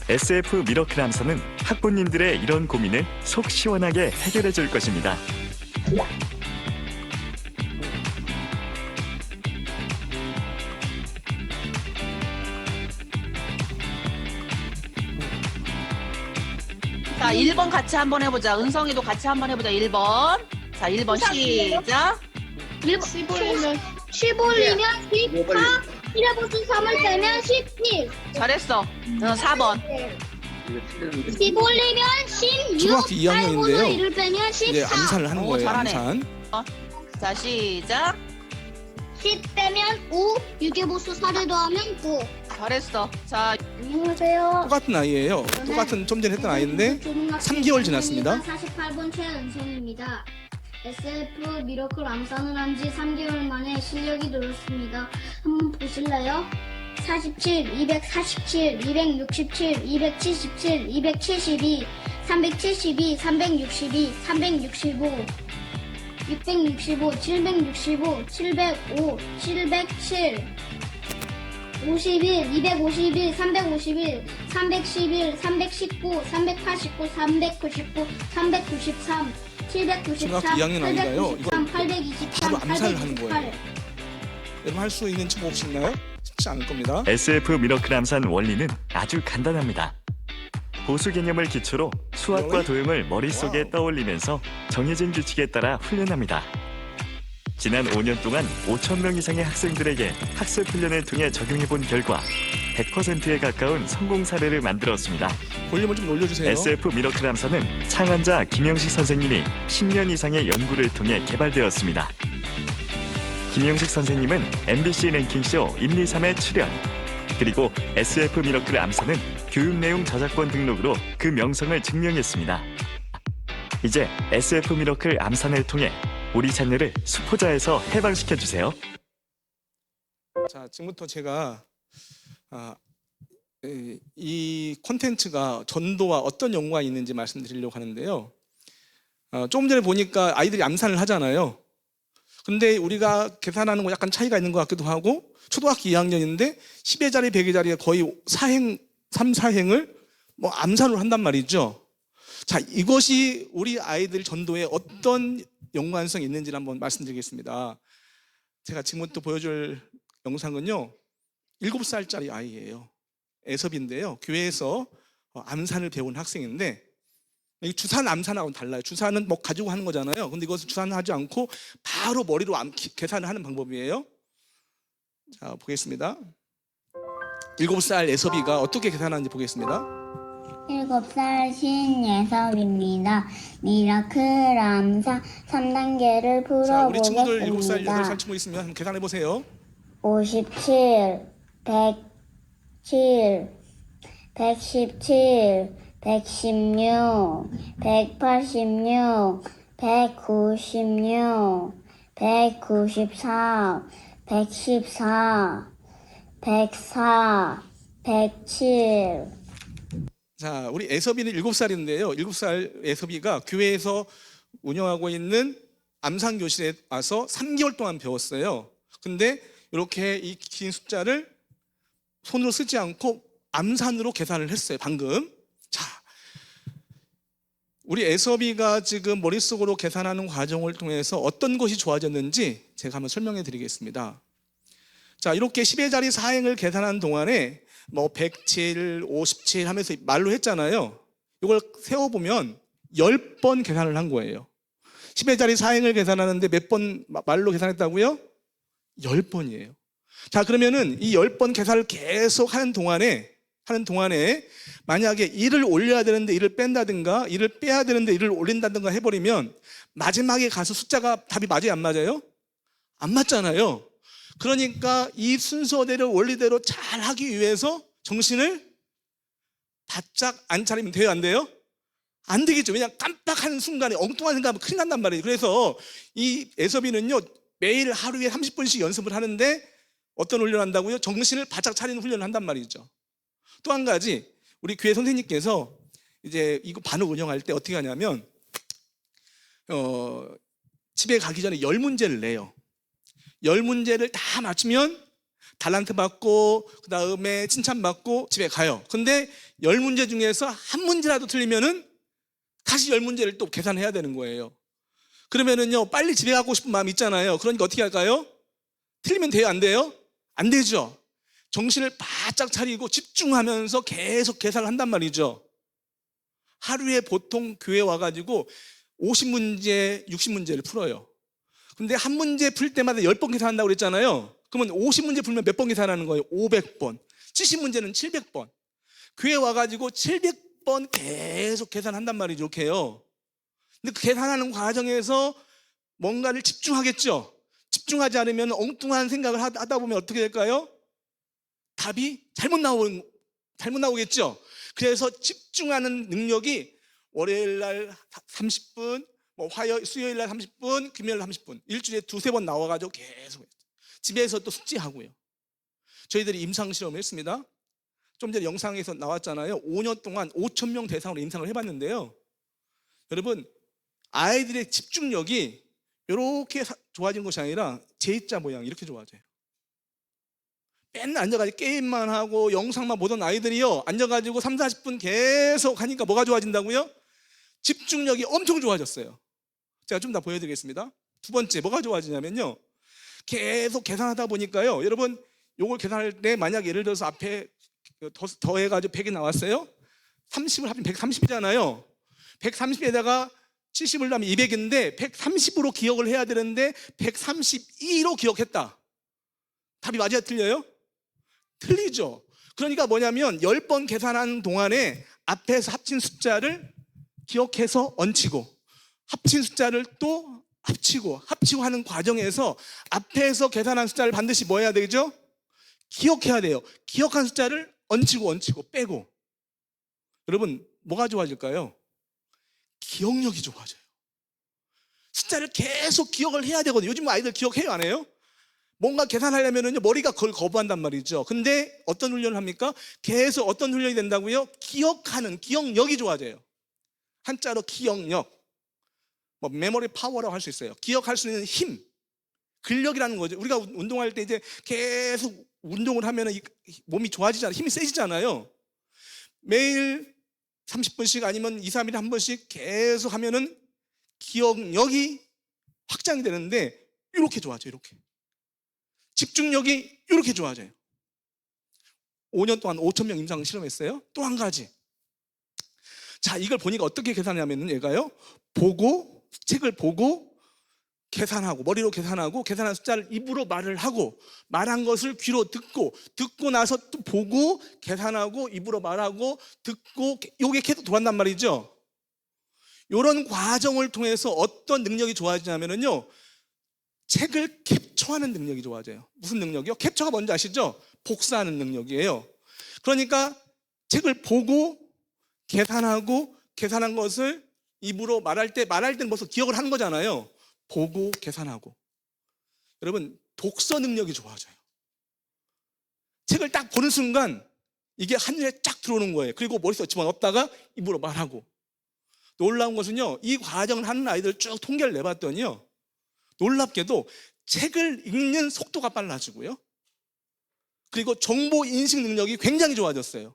SF 미러클 함선은 학부님들의 이런 고민을 속 시원하게 해결해 줄 것입니다. 자, 1번 같이 한번 해보자. 은성이도 같이 한번 해보자. 1번. 자, 1번 시작. 15올리면 14, 1에 보수 3을 빼면 17. 잘했어. 4번. 15올리면 16, 초등학교 2학년인데요. 1을 빼면 14. 이제 암산을 하는 거예요. 잘하네. 암산. 자, 시작. 10 빼면 5, 6에 보수 4를 더하면 9. 잘했어. 자, 안녕하세요. 똑같은 아이예요. 똑같은 좀 전에 했던 아이인데 3개월 지났습니다. 48번 최은성입니다. SF 미러클 암산을 한 지 3개월 만에 실력이 늘었습니다. 한번 보실래요? 47, 247, 267, 277, 272, 372, 362, 365, 665, 765, 705, 707, 51, 251, 351, 311, 319, 389, 399, 393, 793, 중학교 2학년 아이가요. 893, 823, 바로 암산을 하는 828. 거예요. 여러분 할 수 있는 척 혹시 있나요? 쉽지 않을 겁니다. SF 미러클 함산 원리는 아주 간단합니다. 보수 개념을 기초로 수학과 도형을 머릿속에 떠올리면서 정해진 규칙에 따라 훈련합니다. 지난 5년 동안 5,000명 이상의 학생들에게 학습 훈련을 통해 적용해본 결과 100%에 가까운 성공 사례를 만들었습니다. 볼륨을 좀 올려주세요. SF 미러클 함선은 창안자 김영식 선생님이 10년 이상의 연구를 통해 개발되었습니다. 김영식 선생님은 MBC 랭킹쇼 1, 2, 3에 출연. 그리고 SF 미러클 암산은 교육 내용 저작권 등록으로 그 명성을 증명했습니다. 이제 SF 미러클 암산을 통해 우리 자녀를 수포자에서 해방시켜주세요. 자, 지금부터 제가 이 콘텐츠가 전도와 어떤 연관이 있는지 말씀드리려고 하는데요. 조금 전에 보니까 아이들이 암산을 하잖아요. 근데 우리가 계산하는 거 약간 차이가 있는 것 같기도 하고 초등학교 2학년인데 10의 자리, 100의 자리에 거의 4행, 3, 4행을 뭐 암산으로 한단 말이죠. 자, 이것이 우리 아이들 전도에 어떤 연관성이 있는지를 한번 말씀드리겠습니다. 제가 지금부터 보여줄 영상은요. 7살짜리 아이예요. 애섭인데요. 교회에서 암산을 배운 학생인데 이 주산 암산하고는 달라요. 주산은 뭐 가지고 하는 거잖아요. 근데 이것은 주산하지 않고 바로 머리로 계산을 하는 방법이에요. 자, 보겠습니다. 7살 예섭이가 어떻게 계산하는지 보겠습니다. 7살 신예섭입니다. 미라클 암산 3단계를 자, 우리 친구들 7살, 풀어보겠습니다. 8살 친구 있으면 한번 계산해 보세요. 57, 107, 117, 116, 186, 196, 194, 114, 104, 107. 자, 우리 예섭이는 7살인데요. 7살 예섭이가 교회에서 운영하고 있는 암산교실에 와서 3개월 동안 배웠어요. 근데 이렇게 이 긴 숫자를 손으로 쓰지 않고 암산으로 계산을 했어요, 방금. 자, 우리 예섭이가 지금 머릿속으로 계산하는 과정을 통해서 어떤 것이 좋아졌는지 제가 한번 설명해 드리겠습니다. 자, 이렇게 10의 자리 사행을 계산하는 동안에 뭐 107, 57 하면서 말로 했잖아요. 이걸 세워보면 10번 계산을 한 거예요. 10의 자리 사행을 계산하는데 몇 번 말로 계산했다고요? 10번이에요. 자, 그러면은 이 10번 계산을 계속 하는 동안에 만약에 1을 올려야 되는데 1을 뺀다든가 1을 빼야 되는데 1을 올린다든가 해버리면 마지막에 가서 숫자가 답이 맞아요, 안 맞아요? 안 맞잖아요. 그러니까 이 순서대로 원리대로 잘 하기 위해서 정신을 바짝 안 차리면 돼요, 안 돼요? 안 되겠죠. 왜냐하면 깜빡하는 순간에 엉뚱한 생각하면 큰일 난단 말이에요. 그래서 이 예섭이는요, 매일 하루에 30분씩 연습을 하는데 어떤 훈련을 한다고요? 정신을 바짝 차리는 훈련을 한단 말이죠. 또 한 가지, 우리 교회 선생님께서 이제 이거 반을 운영할 때 어떻게 하냐면 집에 가기 전에 10문제를 내요. 10문제를 다 맞추면 달란트 받고 그 다음에 칭찬받고 집에 가요. 근데 10문제 중에서 한 문제라도 틀리면은 다시 10문제를 또 계산해야 되는 거예요. 그러면은요, 빨리 집에 가고 싶은 마음이 있잖아요. 그러니까 어떻게 할까요? 틀리면 돼요, 안 돼요? 안 되죠. 정신을 바짝 차리고 집중하면서 계속 계산을 한단 말이죠. 하루에 보통 교회 와가지고 50문제, 60문제를 풀어요. 근데 한 문제 풀 때마다 10번 계산한다고 그랬잖아요. 그러면 50문제 풀면 몇 번 계산하는 거예요? 500번. 70문제는 700번. 교회 와가지고 700번 계속 계산한단 말이죠. 이렇게요. 근데 그 계산하는 과정에서 뭔가를 집중하겠죠. 집중하지 않으면 엉뚱한 생각을 하다 보면 어떻게 될까요? 답이 잘못 나오겠죠. 그래서 집중하는 능력이 월요일 날 30분, 뭐 수요일 날 30분, 금요일 날 30분, 일주일에 2-3번 나와가지고 계속 했어요. 집에서 또 숙지하고요. 저희들이 임상 실험을 했습니다. 좀 전에 영상에서 나왔잖아요. 5년 동안 5,000명 대상으로 임상을 해봤는데요. 여러분, 아이들의 집중력이 이렇게 좋아진 것이 아니라 J자 모양 이렇게 좋아져요. 맨날 앉아가지고 게임만 하고 영상만 보던 아이들이요, 앉아가지고 30-40분 계속 하니까 뭐가 좋아진다고요? 집중력이 엄청 좋아졌어요. 제가 좀 더 보여드리겠습니다. 두 번째, 뭐가 좋아지냐면요, 계속 계산하다 보니까요, 여러분, 요걸 계산할 때 만약 예를 들어서 앞에 더해가지고 100이 나왔어요. 30을 합치면 130이잖아요. 130에다가 70을 하면 200인데 130으로 기억을 해야 되는데 132로 기억했다. 답이 맞아요, 틀려요? 틀리죠. 그러니까 뭐냐면 10번 계산하는 동안에 앞에서 합친 숫자를 기억해서 얹히고, 합친 숫자를 또 합치고 하는 과정에서 앞에서 계산한 숫자를 반드시 뭐 해야 되죠? 기억해야 돼요. 기억한 숫자를 얹히고 빼고. 여러분, 뭐가 좋아질까요? 기억력이 좋아져요. 숫자를 계속 기억을 해야 되거든요. 요즘 아이들 기억해요, 안 해요? 뭔가 계산하려면 머리가 그걸 거부한단 말이죠. 근데 어떤 훈련을 합니까? 계속 어떤 훈련이 된다고요? 기억하는 기억력이 좋아져요. 한자로 기억력, 뭐 메모리 파워라고 할 수 있어요. 기억할 수 있는 힘, 근력이라는 거죠. 우리가 운동할 때 이제 계속 운동을 하면 몸이 좋아지잖아요. 힘이 세지잖아요. 매일 30분씩 아니면 2-3일에 한 번씩 계속 하면은 기억력이 확장이 되는데 이렇게 좋아져요. 이렇게. 집중력이 이렇게 좋아져요. 5년 동안 5,000명 임상 실험했어요. 또 한 가지. 자, 이걸 보니까 어떻게 계산하냐면은 얘가요, 책을 보고 계산하고 머리로 계산하고 계산한 숫자를 입으로 말을 하고 말한 것을 귀로 듣고 나서 또 보고 계산하고 입으로 말하고 듣고 이게 계속 돌아간단 말이죠. 이런 과정을 통해서 어떤 능력이 좋아지냐면요. 책을 캡처하는 능력이 좋아져요. 무슨 능력이요? 캡처가 뭔지 아시죠? 복사하는 능력이에요. 그러니까 책을 보고 계산하고 계산한 것을 입으로 말할 때는 벌써 기억을 하는 거잖아요. 보고 계산하고. 여러분, 독서 능력이 좋아져요. 책을 딱 보는 순간 이게 한눈에 쫙 들어오는 거예요. 그리고 머릿속에 집어넣었다가 입으로 말하고. 놀라운 것은요, 이 과정을 하는 아이들 쭉 통계를 내봤더니요, 놀랍게도 책을 읽는 속도가 빨라지고요, 그리고 정보 인식 능력이 굉장히 좋아졌어요.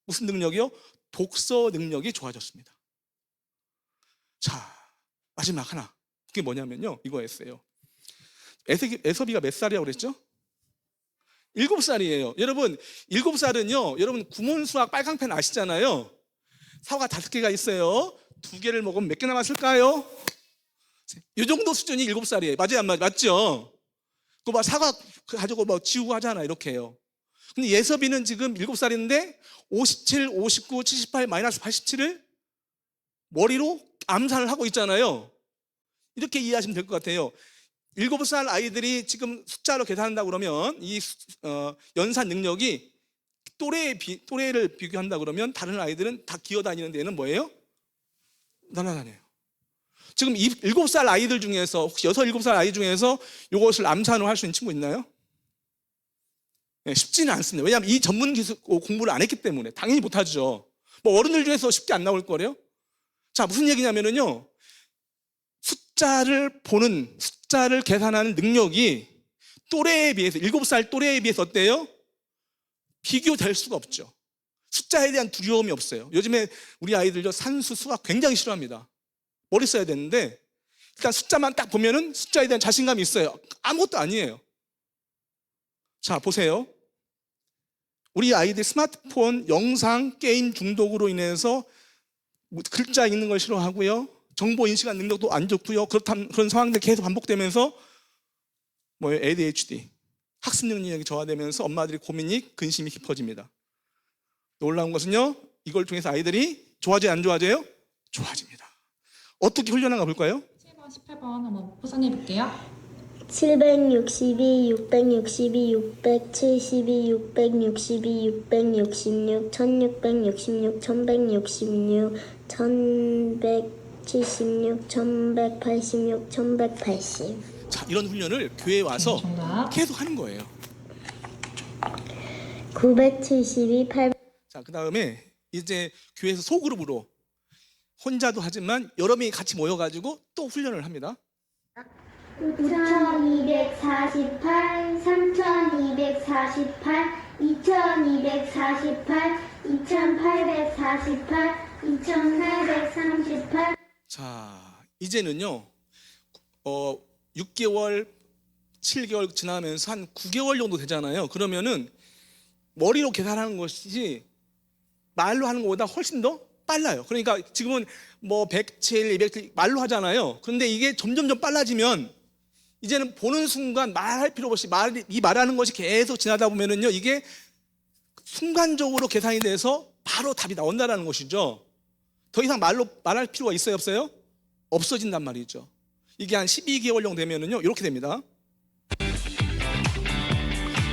무슨 능력이요? 독서 능력이 좋아졌습니다. 자, 마지막 하나. 그게 뭐냐면요, 이거였어요. 에서비가 몇 살이라고 그랬죠? 7살이에요. 여러분, 7살은요, 여러분 구몬수학 빨강펜 아시잖아요. 사과 5개가 있어요. 2개를 먹으면 몇 개 남았을까요? 이 정도 수준이 7살이에요. 맞아요, 안 맞죠? 그 막 사과 가지고 뭐 지우고 하잖아, 이렇게 해요. 근데 예섭이는 지금 7살인데 57, 59, 78, 마이너스 87을 머리로 암산을 하고 있잖아요. 이렇게 이해하시면 될 것 같아요. 7살 아이들이 지금 숫자로 계산한다고 그러면 이 연산 능력이 또래를 비교한다 그러면 다른 아이들은 다 기어다니는 데는 뭐예요? 날아다녀요. 지금 7살 아이들 중에서 혹시 6, 7살 아이 중에서 이것을 암산을 할 수 있는 친구 있나요? 네, 쉽지는 않습니다. 왜냐하면 이 전문 기술 공부를 안 했기 때문에 당연히 못하죠. 뭐 어른들 중에서 쉽게 안 나올 거래요? 자, 무슨 얘기냐면요, 숫자를 계산하는 능력이 또래에 비해서 7살 또래에 비해서 어때요? 비교될 수가 없죠. 숫자에 대한 두려움이 없어요. 요즘에 우리 아이들요, 산수, 수학 굉장히 싫어합니다. 머리 써야 되는데 일단 숫자만 딱 보면은 숫자에 대한 자신감이 있어요. 아무것도 아니에요. 자, 보세요. 우리 아이들 스마트폰, 영상, 게임 중독으로 인해서 글자 읽는 걸 싫어하고요, 정보 인식하는 능력도 안 좋고요, 그런 상황들이 계속 반복되면서 뭐예요? ADHD, 학습 능력이 저하되면서 엄마들이 고민이 근심이 깊어집니다. 놀라운 것은요, 이걸 통해서 아이들이 좋아져요, 안 좋아져요? 좋아집니다. 어떻게 훈련한가 볼까요? 7번, 18번 한번 포선해 볼게요. 762, 662, 672, 662, 666, 1666, 1166, 1176, 1186, 1180. 자, 이런 훈련을 교회에 와서 계속 하는 거예요. 972, 800. 자, 그 다음에 이제 교회에서 소그룹으로 혼자도 하지만 여러 명이 같이 모여가지고 또 훈련을 합니다. 9248, 3248, 2248, 2848, 2838. 자, 이제는요, 6개월, 7개월 지나면서 한 9개월 정도 되잖아요. 그러면은 머리로 계산하는 것이 말로 하는 것보다 훨씬 더 빨라요. 그러니까 지금은 뭐 107, 207 말로 하잖아요. 그런데 이게 점점 빨라지면 이제는 보는 순간 말할 필요 없이 이 말하는 것이 계속 지나다 보면은요, 이게 순간적으로 계산이 돼서 바로 답이 나온다는 것이죠. 더 이상 말할 필요가 있어요, 없어요? 없어진단 말이죠. 이게 한 12개월 정도 되면은요, 이렇게 됩니다.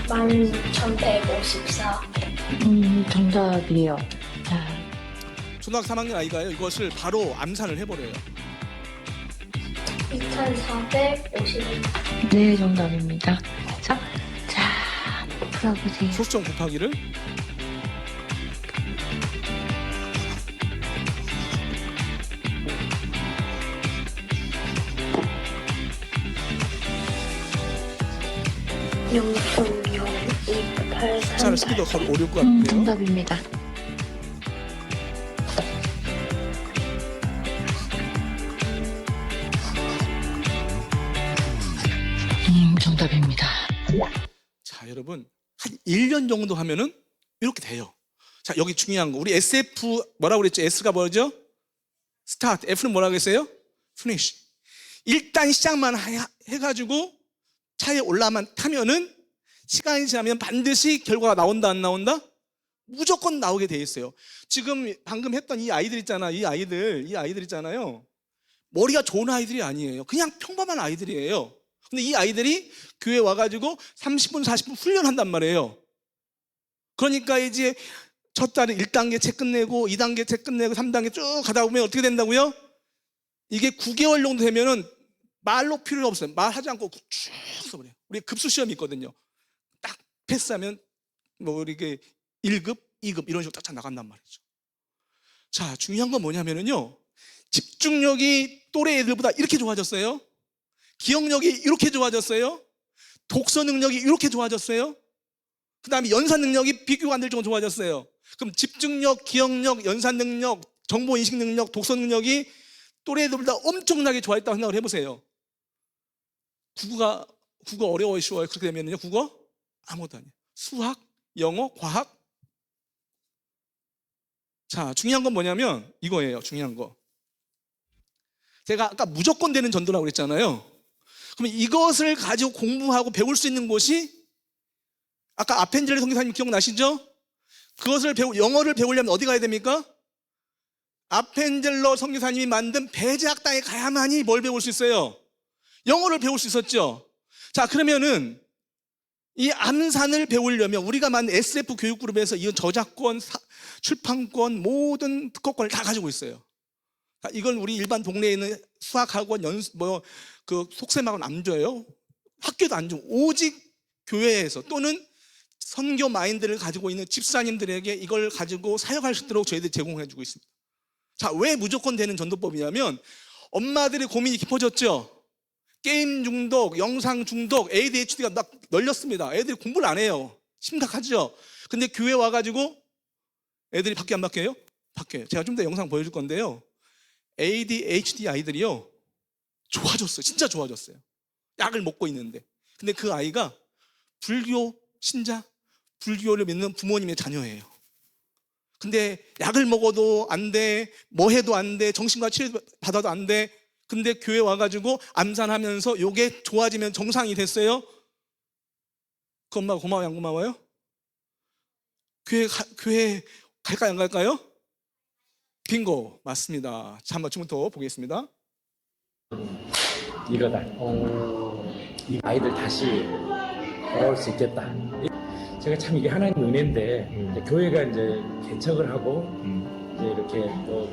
16,154. 정답이에요. 초등학교 3학년 아이가요, 이것을 바로 암산을 해버려요. 2,451. 네, 정답입니다. 자, 풀어보세요. 소수점 곱하기를 숫자를 쓰기도 어려울 것 같아요. 정답입니다. 정답입니다. 자, 여러분, 한 1년 정도 하면은 이렇게 돼요. 자, 여기 중요한 거, 우리 SF 뭐라고 그랬죠? S가 뭐죠? 스타트. F는 뭐라고 했어요? Finish. 일단 시작만 해가지고 차에 타면은 시간이 지나면 반드시 결과가 나온다 안 나온다? 무조건 나오게 돼 있어요. 지금 방금 했던 이 아이들 있잖아. 이 아이들 있잖아요. 머리가 좋은 아이들이 아니에요. 그냥 평범한 아이들이에요. 근데 이 아이들이 교회 와가지고 30분, 40분 훈련한단 말이에요. 그러니까 이제 첫 달에 1단계 책 끝내고 2단계 책 끝내고 3단계 쭉 가다 보면 어떻게 된다고요? 이게 9개월 정도 되면은 말로 필요 없어요. 말하지 않고 쭉 써버려요. 우리 급수 시험이 있거든요. 딱 패스하면 뭐 이렇게 1급, 2급 이런 식으로 딱 나간단 말이죠. 자, 중요한 건 뭐냐면은요. 집중력이 또래 애들보다 이렇게 좋아졌어요. 기억력이 이렇게 좋아졌어요. 독서 능력이 이렇게 좋아졌어요. 그 다음에 연산 능력이 비교가 안 될 정도로 좋아졌어요. 그럼 집중력, 기억력, 연산 능력, 정보인식 능력, 독서 능력이 또래 애들보다 엄청나게 좋아졌다고 생각을 해보세요. 국어 어려워요, 쉬워요? 그렇게 되면요, 국어 아무것도 아니에요. 수학, 영어, 과학. 자, 중요한 건 뭐냐면 이거예요. 중요한 거. 제가 아까 무조건 되는 전도라고 그랬잖아요. 그럼 이것을 가지고 공부하고 배울 수 있는 곳이 아까 아펜젤러 선교사님 기억나시죠? 그것을 영어를 배우려면 어디 가야 됩니까? 아펜젤러 선교사님이 만든 배제학당에 가야만이 뭘 배울 수 있어요? 영어를 배울 수 있었죠. 자, 그러면은 이 암산을 배우려면 우리가 만든 SF 교육그룹에서 이 저작권, 출판권, 모든 특허권을 다 가지고 있어요. 이건 우리 일반 동네에 있는 수학학원, 속셈학원 안 줘요. 학교도 안 줘. 오직 교회에서 또는 선교 마인드를 가지고 있는 집사님들에게 이걸 가지고 사역할 수 있도록 저희들이 제공해 주고 있습니다. 자, 왜 무조건 되는 전도법이냐면 엄마들의 고민이 깊어졌죠. 게임 중독, 영상 중독, ADHD가 막 널렸습니다. 애들이 공부를 안 해요. 심각하죠. 근데 교회 와가지고 애들이 바뀌어요, 안 바뀌어요? 바뀌어요. 제가 좀 더 영상 보여줄 건데요. ADHD 아이들이요, 좋아졌어요. 진짜 좋아졌어요. 약을 먹고 있는데. 근데 그 아이가 불교 신자, 불교를 믿는 부모님의 자녀예요. 근데 약을 먹어도 안 돼, 뭐 해도 안 돼, 정신과 치료 받아도 안 돼. 근데 교회 와가지고 암산하면서 요게 좋아지면 정상이 됐어요. 그 엄마가 고마워요, 안 고마워요? 교회 갈까요, 안 갈까요? 빙고, 맞습니다. 자, 한번 지금부터 보겠습니다. 이거다. 이 아이들 다시 돌아올 수 있겠다. 제가 참 이게 하나님 은혜인데 이제 교회가 이제 개척을 하고 이제 이렇게 또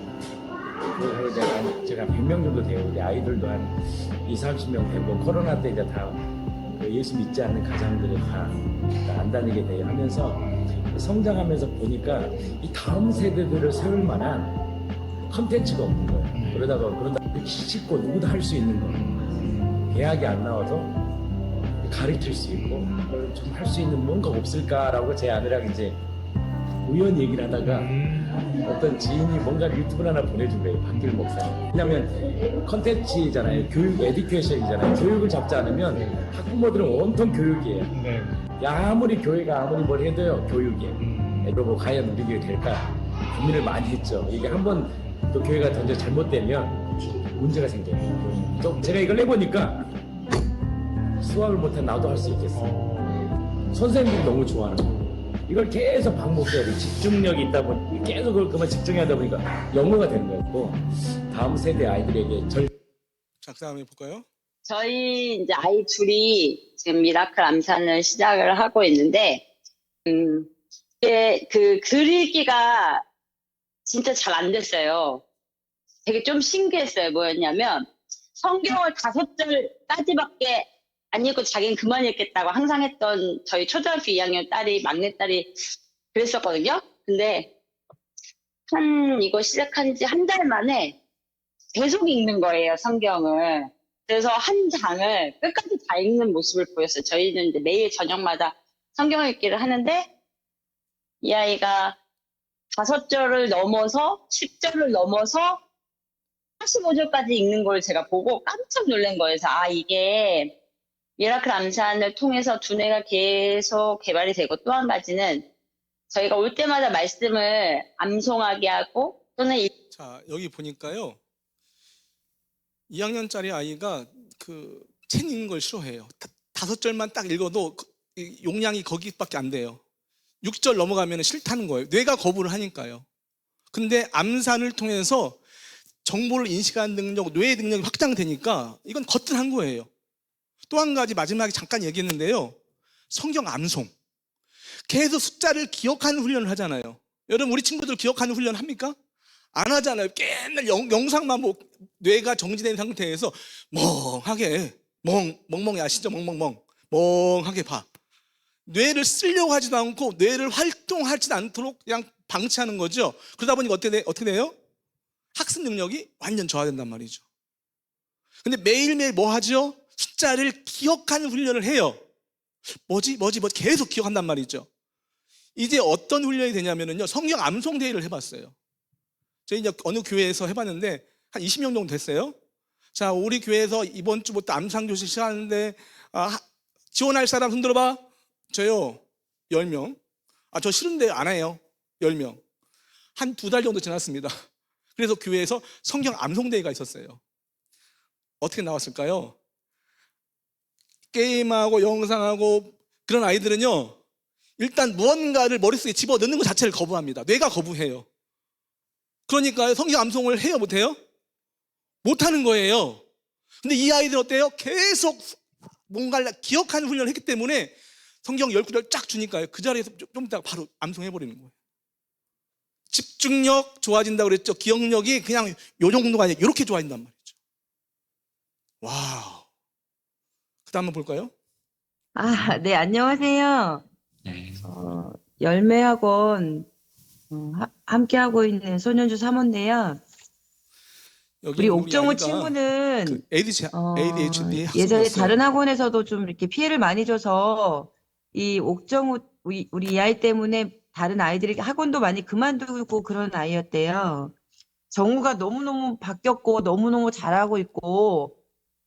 제가 100명 정도 돼요. 우리 아이들도 한 20-30명 되고 코로나 때 이제 다 예수 믿지 않는 가장들이 다 안 다니게 돼요. 하면서 성장하면서 보니까 이 다음 세대들을 세울 만한 컨텐츠가 없는 거예요. 그러다 쉽고 누구도 할 수 있는 거. 대학이 안 나와도 가르칠 수 있고 좀 할 수 있는 뭔가 없을까라고 제 아내랑 이제 우연히 얘기를 하다가 어떤 지인이 뭔가 유튜브를 하나 보내준 거예요. 박길 목사님. 왜냐면 컨텐츠잖아요. 교육 에듀케이션이잖아요. 교육을 잡지 않으면 학부모들은 온통 교육이에요. 아무리 교회가 아무리 뭘 해도요, 교육이에요. 그리고 과연 우리 교회 될까 고민을 많이 했죠. 이게 한번 또 교회가 던져 잘못되면 문제가 생겨요. 또 제가 이걸 해보니까 수학을 못한 나도 할 수 있겠어. 선생님들이 너무 좋아하는 거예요. 이걸 계속 반복해야 돼. 집중력이 있다 보니 계속 그것만 집중하다 보니까 영어가 되는 거였고, 다음 세대 아이들에게 자, 그 다음에 볼까요? 저희 이제 아이 둘이 지금 미라클 암산을 시작을 하고 있는데, 그 그리기가 진짜 잘 안 됐어요. 되게 좀 신기했어요. 뭐였냐면 성경을 5절까지밖에 안 읽고 자기는 그만 읽겠다고 항상 했던 저희 초등학교 2학년 막내딸이 그랬었거든요. 근데 이거 시작한 지 한 달 만에 계속 읽는 거예요, 성경을. 그래서 한 장을 끝까지 다 읽는 모습을 보였어요. 저희는 이제 매일 저녁마다 성경 읽기를 하는데, 이 아이가 5절을 넘어서 10절을 넘어서 85절까지 읽는 걸 제가 보고 깜짝 놀란 거예요. 그래서 이게 미라클 암산을 통해서 두뇌가 계속 개발이 되고, 또 한 가지는 저희가 올 때마다 말씀을 암송하게 하고 또는 자, 여기 보니까요, 2학년짜리 아이가 책 읽는 걸 싫어해요. 5절만 딱 읽어도 이 용량이 거기밖에 안 돼요. 6절 넘어가면 싫다는 거예요. 뇌가 거부를 하니까요. 근데 암산을 통해서 정보를 인식하는 능력, 뇌의 능력이 확장되니까 이건 거뜬한 거예요. 또 한 가지 마지막에 잠깐 얘기했는데요. 성경 암송. 계속 숫자를 기억하는 훈련을 하잖아요. 여러분 우리 친구들 기억하는 훈련 합니까? 안 하잖아요. 맨날 영상만 보고 뇌가 정지된 상태에서 멍하게 멍멍이 아시죠? 멍하게 봐. 뇌를 쓰려고 하지도 않고 뇌를 활동하지 않도록 그냥 방치하는 거죠. 그러다 보니까 어떻게 돼요? 학습 능력이 완전 저하된단 말이죠. 근데 매일매일 뭐 하죠? 숫자를 기억하는 훈련을 해요. 뭐지 계속 기억한단 말이죠. 이제 어떤 훈련이 되냐면요. 성경 암송 대회를 해봤어요. 저희 이제 어느 교회에서 해봤는데 한 20명 정도 됐어요. 자, 우리 교회에서 이번 주부터 암상 교실 시작하는데 지원할 사람 손 들어봐. 저요 10명. 저 싫은데 안 해요. 10명. 한 2달 정도 지났습니다. 그래서 교회에서 성경 암송 대회가 있었어요. 어떻게 나왔을까요? 게임하고 영상하고 그런 아이들은요. 일단 무언가를 머릿속에 집어넣는 것 자체를 거부합니다. 뇌가 거부해요. 그러니까 성경 암송을 해요? 못해요? 못하는 거예요. 근데 이 아이들 어때요? 계속 뭔가를 기억하는 훈련을 했기 때문에 성경 10구절 쫙 주니까요. 그 자리에서 좀 있다가 바로 암송해버리는 거예요. 집중력 좋아진다고 그랬죠. 기억력이 그냥 요 정도가 아니라 이렇게 좋아진단 말이죠. 와우. 그 다음 한번 볼까요? 네, 안녕하세요. 열매학원 함께하고 있는 소년주 사모인데요. 우리 옥정우 아이가 친구는 ADHD 예전에 학생이었어요. 다른 학원에서도 좀 이렇게 피해를 많이 줘서 이 옥정우 우리 이 아이 때문에 다른 아이들이 학원도 많이 그만두고 그런 아이였대요. 정우가 너무너무 바뀌었고 너무너무 잘하고 있고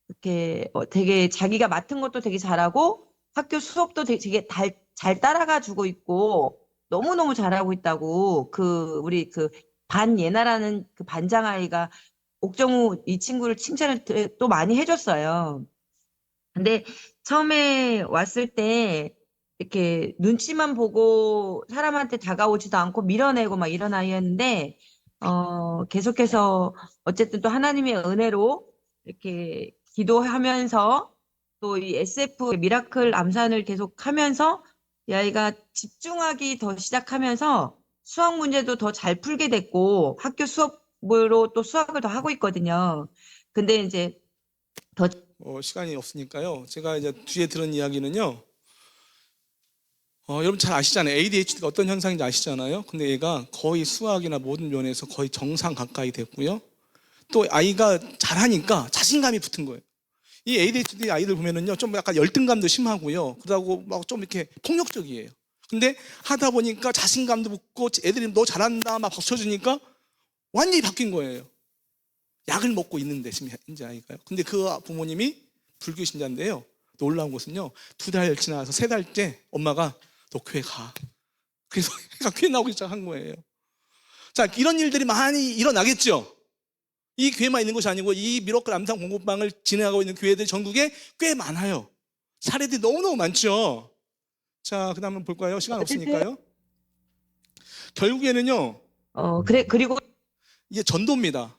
이렇게 되게 자기가 맡은 것도 되게 잘하고 학교 수업도 되게 잘 따라가 주고 있고 너무너무 잘하고 있다고 우리 반예나라는 그 반장 아이가 옥정우 이 친구를 칭찬을 또 많이 해줬어요. 근데 처음에 왔을 때 이렇게 눈치만 보고 사람한테 다가오지도 않고 밀어내고 막 이런 아이였는데 계속해서 어쨌든 또 하나님의 은혜로 이렇게 기도하면서 또 이 SF 미라클 암산을 계속 하면서 이 아이가 집중하기 더 시작하면서 수학 문제도 더 잘 풀게 됐고 학교 수업으로 또 수학을 더 하고 있거든요. 근데 이제 더 시간이 없으니까요. 제가 이제 뒤에 들은 이야기는요. 여러분 잘 아시잖아요. ADHD가 어떤 현상인지 아시잖아요. 근데 얘가 거의 수학이나 모든 면에서 거의 정상 가까이 됐고요. 또 아이가 잘하니까 자신감이 붙은 거예요. 이 ADHD 아이들 보면은요, 좀 약간 열등감도 심하고요. 그러고 막 좀 이렇게 폭력적이에요. 근데 하다 보니까 자신감도 붙고 애들이 너 잘한다 막 박수 쳐주니까 완전히 바뀐 거예요. 약을 먹고 있는데 이제 아이가요. 근데 그 부모님이 불교 신자인데요. 놀라운 것은요, 2달 지나서 3달째 엄마가 너 교회 가. 그래서 애가 교회 나오기 시작한 거예요. 자, 이런 일들이 많이 일어나겠죠. 이 교회만 있는 것이 아니고 이 미러클 암상 공부방을 진행하고 있는 교회들 전국에 꽤 많아요. 사례들이 너무너무 많죠. 자, 그 다음 한번 볼까요? 시간 없으니까요. 결국에는요. 그리고 이게 전도입니다.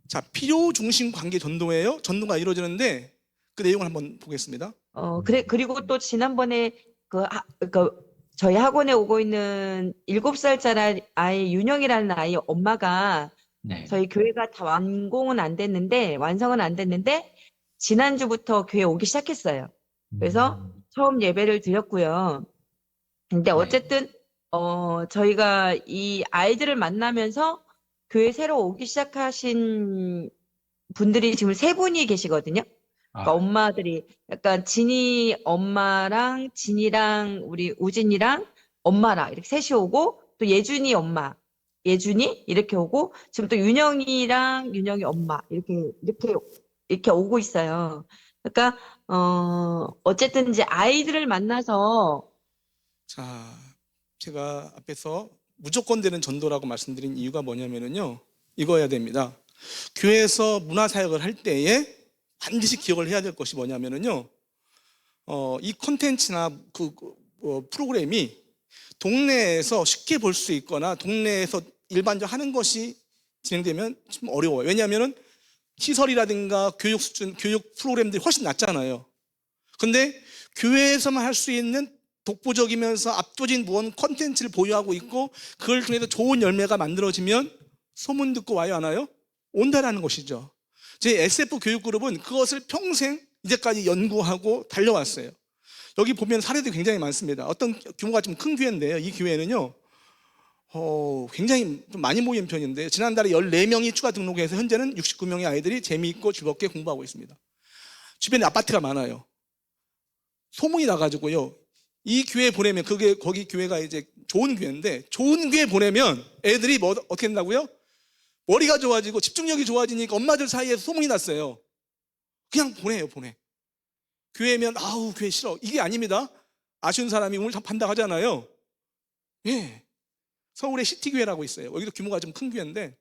자, 필요 중심 관계 전도예요. 전도가 이루어지는데 그 내용을 한번 보겠습니다. 그리고 또 지난번에 저희 학원에 오고 있는 7살짜리 아이 윤영이라는 아이 엄마가 저희 교회가 다 완성은 안 됐는데 지난주부터 교회 오기 시작했어요. 그래서 처음 예배를 드렸고요. 근데 어쨌든 저희가 이 아이들을 만나면서 교회 새로 오기 시작하신 분들이 지금 3분이 계시거든요. 그러니까 엄마들이 약간 진이 엄마랑 진이랑 우리 우진이랑 엄마랑 이렇게 셋이 오고 또 예준이 엄마 예준이 이렇게 오고 지금 또 윤영이랑 윤영이 엄마 이렇게 오고 있어요. 그러니까 어쨌든 이제 아이들을 만나서 자, 제가 앞에서 무조건 되는 전도라고 말씀드린 이유가 뭐냐면요, 이거 해야 됩니다. 교회에서 문화사역을 할 때에 반드시 기억을 해야 될 것이 뭐냐면은요, 이 콘텐츠나 프로그램이 동네에서 쉽게 볼 수 있거나 동네에서 일반적으로 하는 것이 진행되면 좀 어려워요. 왜냐하면은 시설이라든가 교육 수준, 교육 프로그램들이 훨씬 낮잖아요. 근데 교회에서만 할 수 있는 독보적이면서 압도적인 무언 콘텐츠를 보유하고 있고 그걸 통해서 좋은 열매가 만들어지면 소문 듣고 와요, 안 와요? 온다라는 것이죠. 제 SF 교육그룹은 그것을 평생 이제까지 연구하고 달려왔어요. 여기 보면 사례들이 굉장히 많습니다. 어떤 규모가 좀 큰 교회인데요. 이 교회는요, 굉장히 좀 많이 모인 편인데 지난달에 14명이 추가 등록해서 현재는 69명의 아이들이 재미있고 즐겁게 공부하고 있습니다. 주변에 아파트가 많아요. 소문이 나가지고요, 이 교회 보내면 거기 교회가 이제 좋은 교회인데 좋은 교회 보내면 애들이 어떻게 된다고요? 머리가 좋아지고 집중력이 좋아지니까 엄마들 사이에서 소문이 났어요. 그냥 보내요, 보내. 교회면 아우 교회 싫어. 이게 아닙니다. 아쉬운 사람이 오늘 다 판다 하잖아요. 예. 서울에 시티교회라고 있어요. 여기도 규모가 좀 큰 교회인데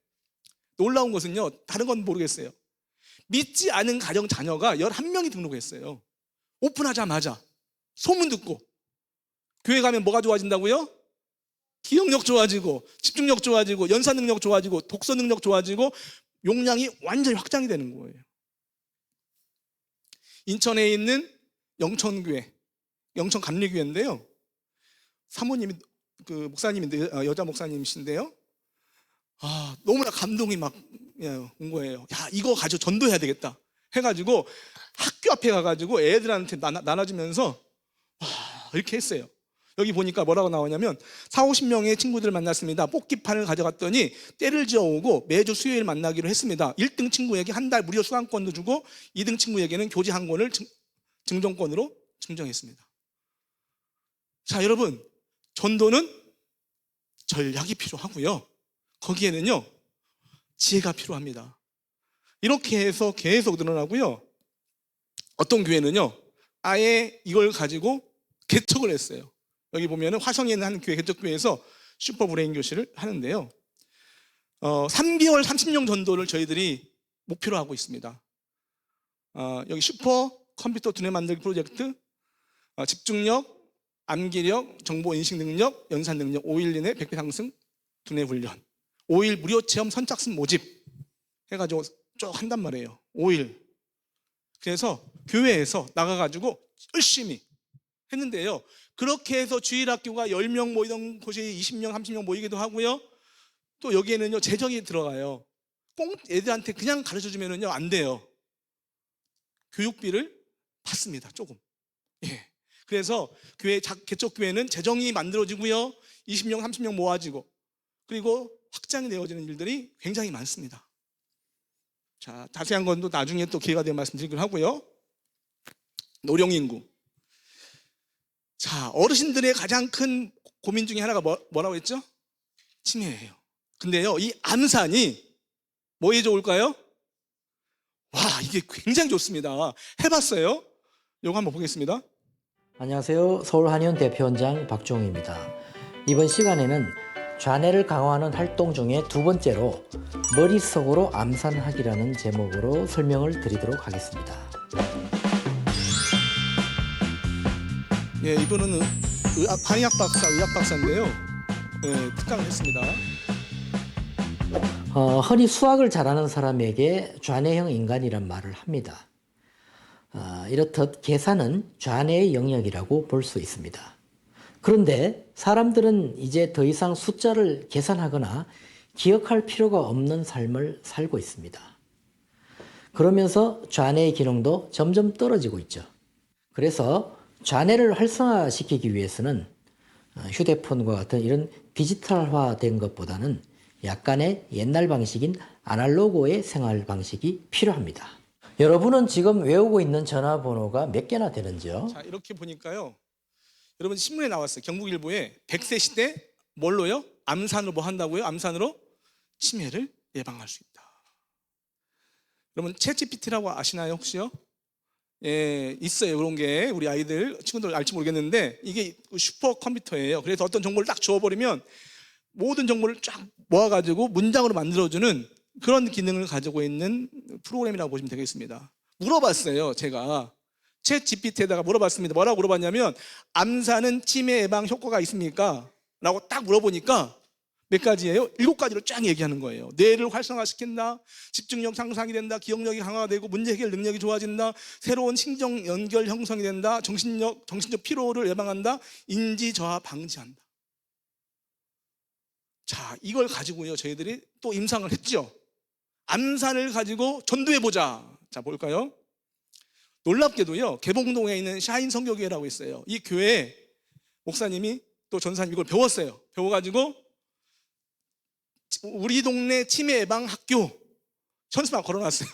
놀라운 것은요, 다른 건 모르겠어요. 믿지 않은 가정 자녀가 11명이 등록했어요. 오픈하자마자 소문 듣고. 교회 가면 뭐가 좋아진다고요? 기억력 좋아지고 집중력 좋아지고 연사 능력 좋아지고 독서 능력 좋아지고 용량이 완전히 확장이 되는 거예요. 인천에 있는 영천교회, 영천감리교회인데요. 사모님이 목사님인데 여자 목사님이신데요. 너무나 감동이 막 온 거예요. 야, 이거 가지고 전도해야 되겠다 해가지고 학교 앞에 가가지고 애들한테 나눠주면서 이렇게 했어요. 여기 보니까 뭐라고 나오냐면 40-50명의 친구들을 만났습니다. 뽑기판을 가져갔더니 때를 지어오고 매주 수요일 만나기로 했습니다. 1등 친구에게 한 달 무료 수강권도 주고 2등 친구에게는 교재 한 권을 증정권으로 증정했습니다. 자, 여러분, 전도는 전략이 필요하고요. 거기에는요, 지혜가 필요합니다. 이렇게 해서 계속 늘어나고요. 어떤 교회는요, 아예 이걸 가지고 개척을 했어요. 여기 보면은 화성에 있는 한 교회, 개척교회에서 슈퍼브레인 교실을 하는데요. 3개월 30명 전도를 저희들이 목표로 하고 있습니다. 여기 슈퍼 컴퓨터 두뇌 만들기 프로젝트, 집중력, 암기력, 정보 인식 능력, 연산 능력 5일 이내 100배 상승 두뇌 훈련, 5일 무료 체험 선착순 모집 해가지고 쭉 한단 말이에요. 5일. 그래서 교회에서 나가가지고 열심히 했는데요. 그렇게 해서 주일학교가 10명 모이던 곳이 20명, 30명 모이기도 하고요. 또 여기에는요, 재정이 들어가요. 꼭 애들한테 그냥 가르쳐주면은요, 안 돼요. 교육비를 받습니다, 조금. 예. 그래서 개척교회는 재정이 만들어지고요. 20명, 30명 모아지고, 그리고 확장이 되어지는 일들이 굉장히 많습니다. 자, 자세한 건 또 나중에 또 기회가 되면 말씀드리기로 하고요. 노령인구. 자, 어르신들의 가장 큰 고민 중에 하나가 뭐라고 했죠? 치매예요. 근데요, 이 암산이 뭐에 좋을까요? 와, 이게 굉장히 좋습니다. 해봤어요? 이거 한번 보겠습니다. 안녕하세요. 서울한의원 대표원장 박종희입니다. 이번 시간에는 좌뇌를 강화하는 활동 중에 두 번째로 머릿속으로 암산하기라는 제목으로 설명을 드리도록 하겠습니다. 예, 이분은 한의학 박사, 의학 박사인데요. 예, 특강을 했습니다. 흔히 수학을 잘하는 사람에게 좌뇌형 인간이란 말을 합니다. 이렇듯 계산은 좌뇌의 영역이라고 볼 수 있습니다. 그런데 사람들은 이제 더 이상 숫자를 계산하거나 기억할 필요가 없는 삶을 살고 있습니다. 그러면서 좌뇌의 기능도 점점 떨어지고 있죠. 그래서 좌뇌를 활성화시키기 위해서는 휴대폰과 같은 이런 디지털화된 것보다는 약간의 옛날 방식인 아날로그의 생활 방식이 필요합니다. 여러분은 지금 외우고 있는 전화번호가 몇 개나 되는지요? 자, 이렇게 보니까요. 여러분 신문에 나왔어요. 경북일보에 100세 시대 뭘로요? 암산으로 뭐 한다고요? 암산으로 치매를 예방할 수 있다. 여러분 챗GPT라고 아시나요 혹시요? 예, 있어요. 그런 게 우리 아이들, 친구들 알지 모르겠는데 이게 슈퍼컴퓨터예요. 그래서 어떤 정보를 딱 주어버리면 모든 정보를 쫙 모아가지고 문장으로 만들어주는 그런 기능을 가지고 있는 프로그램이라고 보시면 되겠습니다. 물어봤어요. 제가 챗 GPT에다가 물어봤습니다. 뭐라고 물어봤냐면 암사는 치매 예방 효과가 있습니까? 라고 딱 물어보니까 몇 가지예요? 7가지로 쫙 얘기하는 거예요. 뇌를 활성화시킨다, 집중력 향상이 된다, 기억력이 강화되고 문제 해결 능력이 좋아진다, 새로운 신경 연결 형성이 된다, 정신적 피로를 예방한다, 인지 저하 방지한다. 자, 이걸 가지고요 저희들이 또 임상을 했죠. 암산을 가지고 전도해보자. 자, 볼까요? 놀랍게도요 개봉동에 있는 샤인 선교교회라고 있어요. 이 교회 목사님이 또 전사님 이걸 배웠어요. 배워가지고 우리 동네 치매 예방 학교 현수막 걸어놨어요.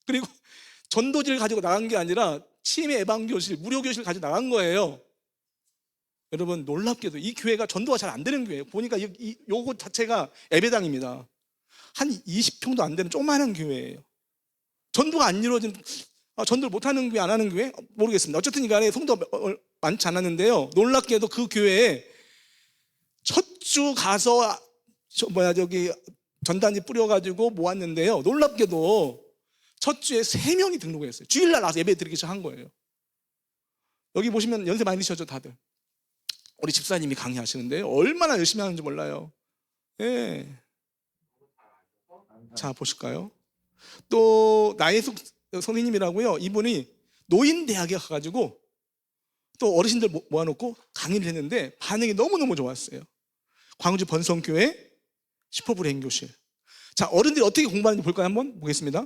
그리고 전도지를 가지고 나간 게 아니라 치매 예방 교실, 무료 교실 가지고 나간 거예요. 여러분 놀랍게도 이 교회가 전도가 잘 안 되는 교회예요. 보니까 요거 자체가 예배당입니다. 한 20평도 안 되는 조그마한 교회예요. 전도가 안 이루어진, 전도를 못하는 교회, 안 하는 교회? 모르겠습니다. 어쨌든 이 간에 성도가 많지 않았는데요. 놀랍게도 그 교회에 첫 주 가서 전단지 뿌려가지고 모았는데요. 놀랍게도 첫 주에 3명이 등록을 했어요. 주일날 나와서 예배 드리기 시작한 거예요. 여기 보시면 연세 많이 드셨죠, 다들. 우리 집사님이 강의하시는데 얼마나 열심히 하는지 몰라요. 예. 자, 보실까요? 또 나혜숙 선생님이라고요. 이분이 노인대학에 가가지고 또 어르신들 모아놓고 강의를 했는데 반응이 너무너무 좋았어요. 광주 번성교회 슈퍼브레인 교실. 자, 어른들이 어떻게 공부하는지 볼까요? 한번 보겠습니다.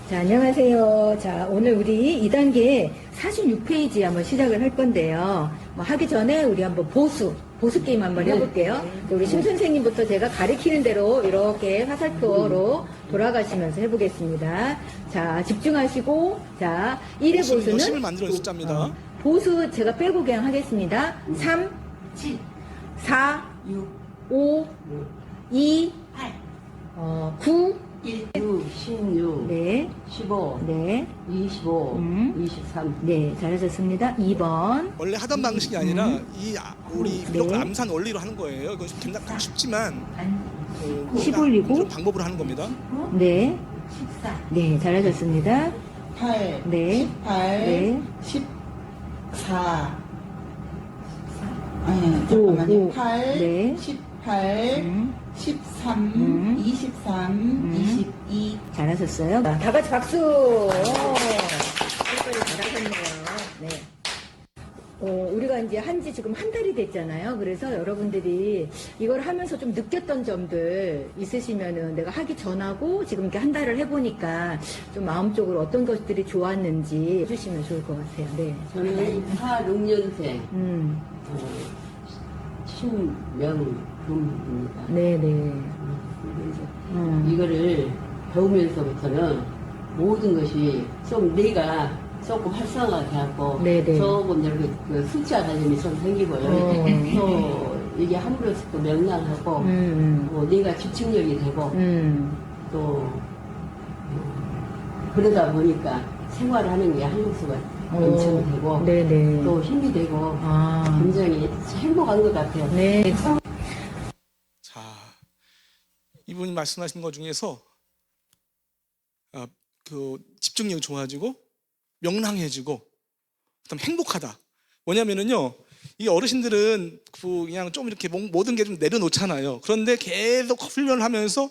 자, 안녕하세요. 자, 오늘 우리 2단계 46페이지 한번 시작을 할 건데요. 뭐 하기 전에 우리 한번 보수 게임 한번 해볼게요. 우리 심 선생님부터 제가 가리키는 대로 이렇게 화살표로 돌아가시면서 해보겠습니다. 자, 집중하시고, 자, 1의 보수는 열심히 만들어낸 숫자입니다. 보수 제가 빼고 그냥 하겠습니다. 3, 7, 4, 6, 5, 2, 8, 9, 1, 6, 16, 네, 15, 네, 25, 23. 네, 잘하셨습니다. 2번. 원래 하던 방식이 아니라 우리 무조건 네. 암산 원리로 하는 거예요. 이건 굉장히 쉽지만 15이고 방법으로 하는 겁니다. 네, 14. 네, 잘하셨습니다. 8, 네, 18, 네, 14. 아니, 잠깐만요. 8, 네. 18, 13, 23, 22. 잘하셨어요. 자, 다 같이 박수. 끝까지 잘하셨네요. 네. 우리가 이제 한지 지금 한 달이 됐잖아요. 그래서 여러분들이 이걸 하면서 좀 느꼈던 점들 있으시면은 내가 하기 전하고 지금 이렇게 한 달을 해보니까 좀 마음적으로 어떤 것들이 좋았는지 해주시면 좋을 것 같아요. 네. 저는 46년생. 신명금입니다. 네네. 이거를 배우면서부터는 모든 것이 좀 내가 조금 활성화가 되었고 네네. 조금 이렇게 그 숫자 관념이 좀 생기고요. 또 이게 함으로써 또 명랑하고 또 내가 집중력이 되고 또 그러다 보니까 생활하는 게 한국 수가 엄청 되고 네네. 또 힘이 되고 굉장히 행복한 것 같아요. 네. 자, 이분이 말씀하신 것 중에서 그 집중력이 좋아지고 명랑해지고 그다음 행복하다. 뭐냐면은요, 이 어르신들은 그냥 좀 이렇게 모든 게 좀 내려놓잖아요. 그런데 계속 훈련을 하면서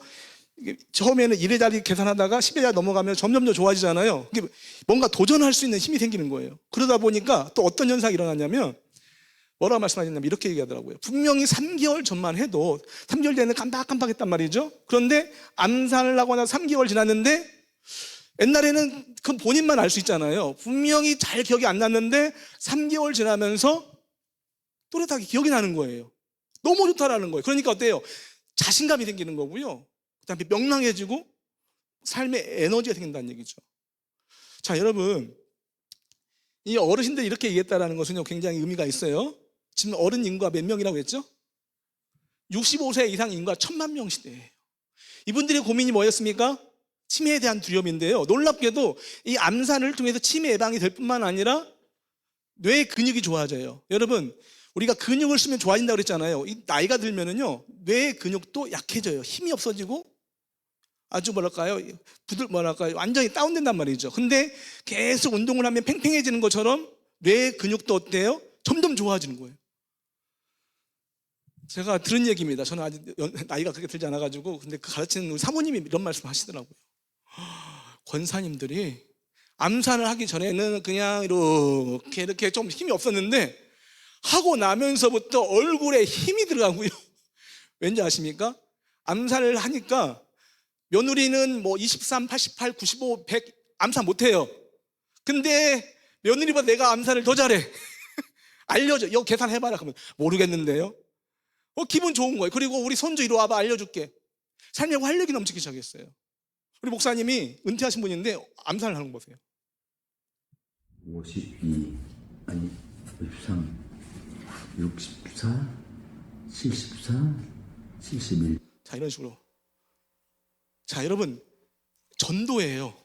처음에는 1의 자리 계산하다가 10의 자리 넘어가면 점점 더 좋아지잖아요. 이게 뭔가 도전할 수 있는 힘이 생기는 거예요. 그러다 보니까 또 어떤 현상이 일어나냐면 뭐라고 말씀하셨냐면 이렇게 얘기하더라고요. 분명히 3개월 전만 해도 3개월 전에는 깜빡깜빡했단 말이죠. 그런데 암산을 하고 나서 3개월 지났는데 옛날에는 그건 본인만 알 수 있잖아요. 분명히 잘 기억이 안 났는데 3개월 지나면서 또렷하게 기억이 나는 거예요. 너무 좋다라는 거예요. 그러니까 어때요? 자신감이 생기는 거고요. 그다음에 명랑해지고 삶의 에너지가 생긴다는 얘기죠. 자, 여러분, 이 어르신들이 이렇게 얘기했다라는 것은요 굉장히 의미가 있어요. 지금 어른 인구가 몇 명이라고 했죠? 65세 이상 인구가 1000만 명 시대예요. 이분들의 고민이 뭐였습니까? 치매에 대한 두려움인데요. 놀랍게도 이 암산을 통해서 치매 예방이 될 뿐만 아니라 뇌 근육이 좋아져요. 여러분, 우리가 근육을 쓰면 좋아진다고 그랬잖아요. 이 나이가 들면은요 뇌 근육도 약해져요. 힘이 없어지고 아주 뭐랄까요? 뭐랄까요? 완전히 다운된단 말이죠. 근데 계속 운동을 하면 팽팽해지는 것처럼 뇌 근육도 어때요? 점점 좋아지는 거예요. 제가 들은 얘기입니다. 저는 아직 나이가 그렇게 들지 않아가지고. 근데 그 가르치는 우리 사모님이 이런 말씀 하시더라고요. 권사님들이 암산을 하기 전에는 그냥 이렇게 좀 힘이 없었는데 하고 나면서부터 얼굴에 힘이 들어가고요. 왠지 아십니까? 암산을 하니까 며느리는 뭐 23, 88, 95, 100 암산 못해요. 근데 며느리보다 내가 암산을 더 잘해. 알려줘. 이거 계산해봐라. 그러면 모르겠는데요. 기분 좋은 거예요. 그리고 우리 손주 이리 와봐, 알려줄게. 삶에 활력이 넘치기 시작했어요. 우리 목사님이 은퇴하신 분인데 암산을 하는 거 보세요. 52, 아니 53, 64, 74, 71. 자, 이런 식으로. 자, 여러분, 전도예요.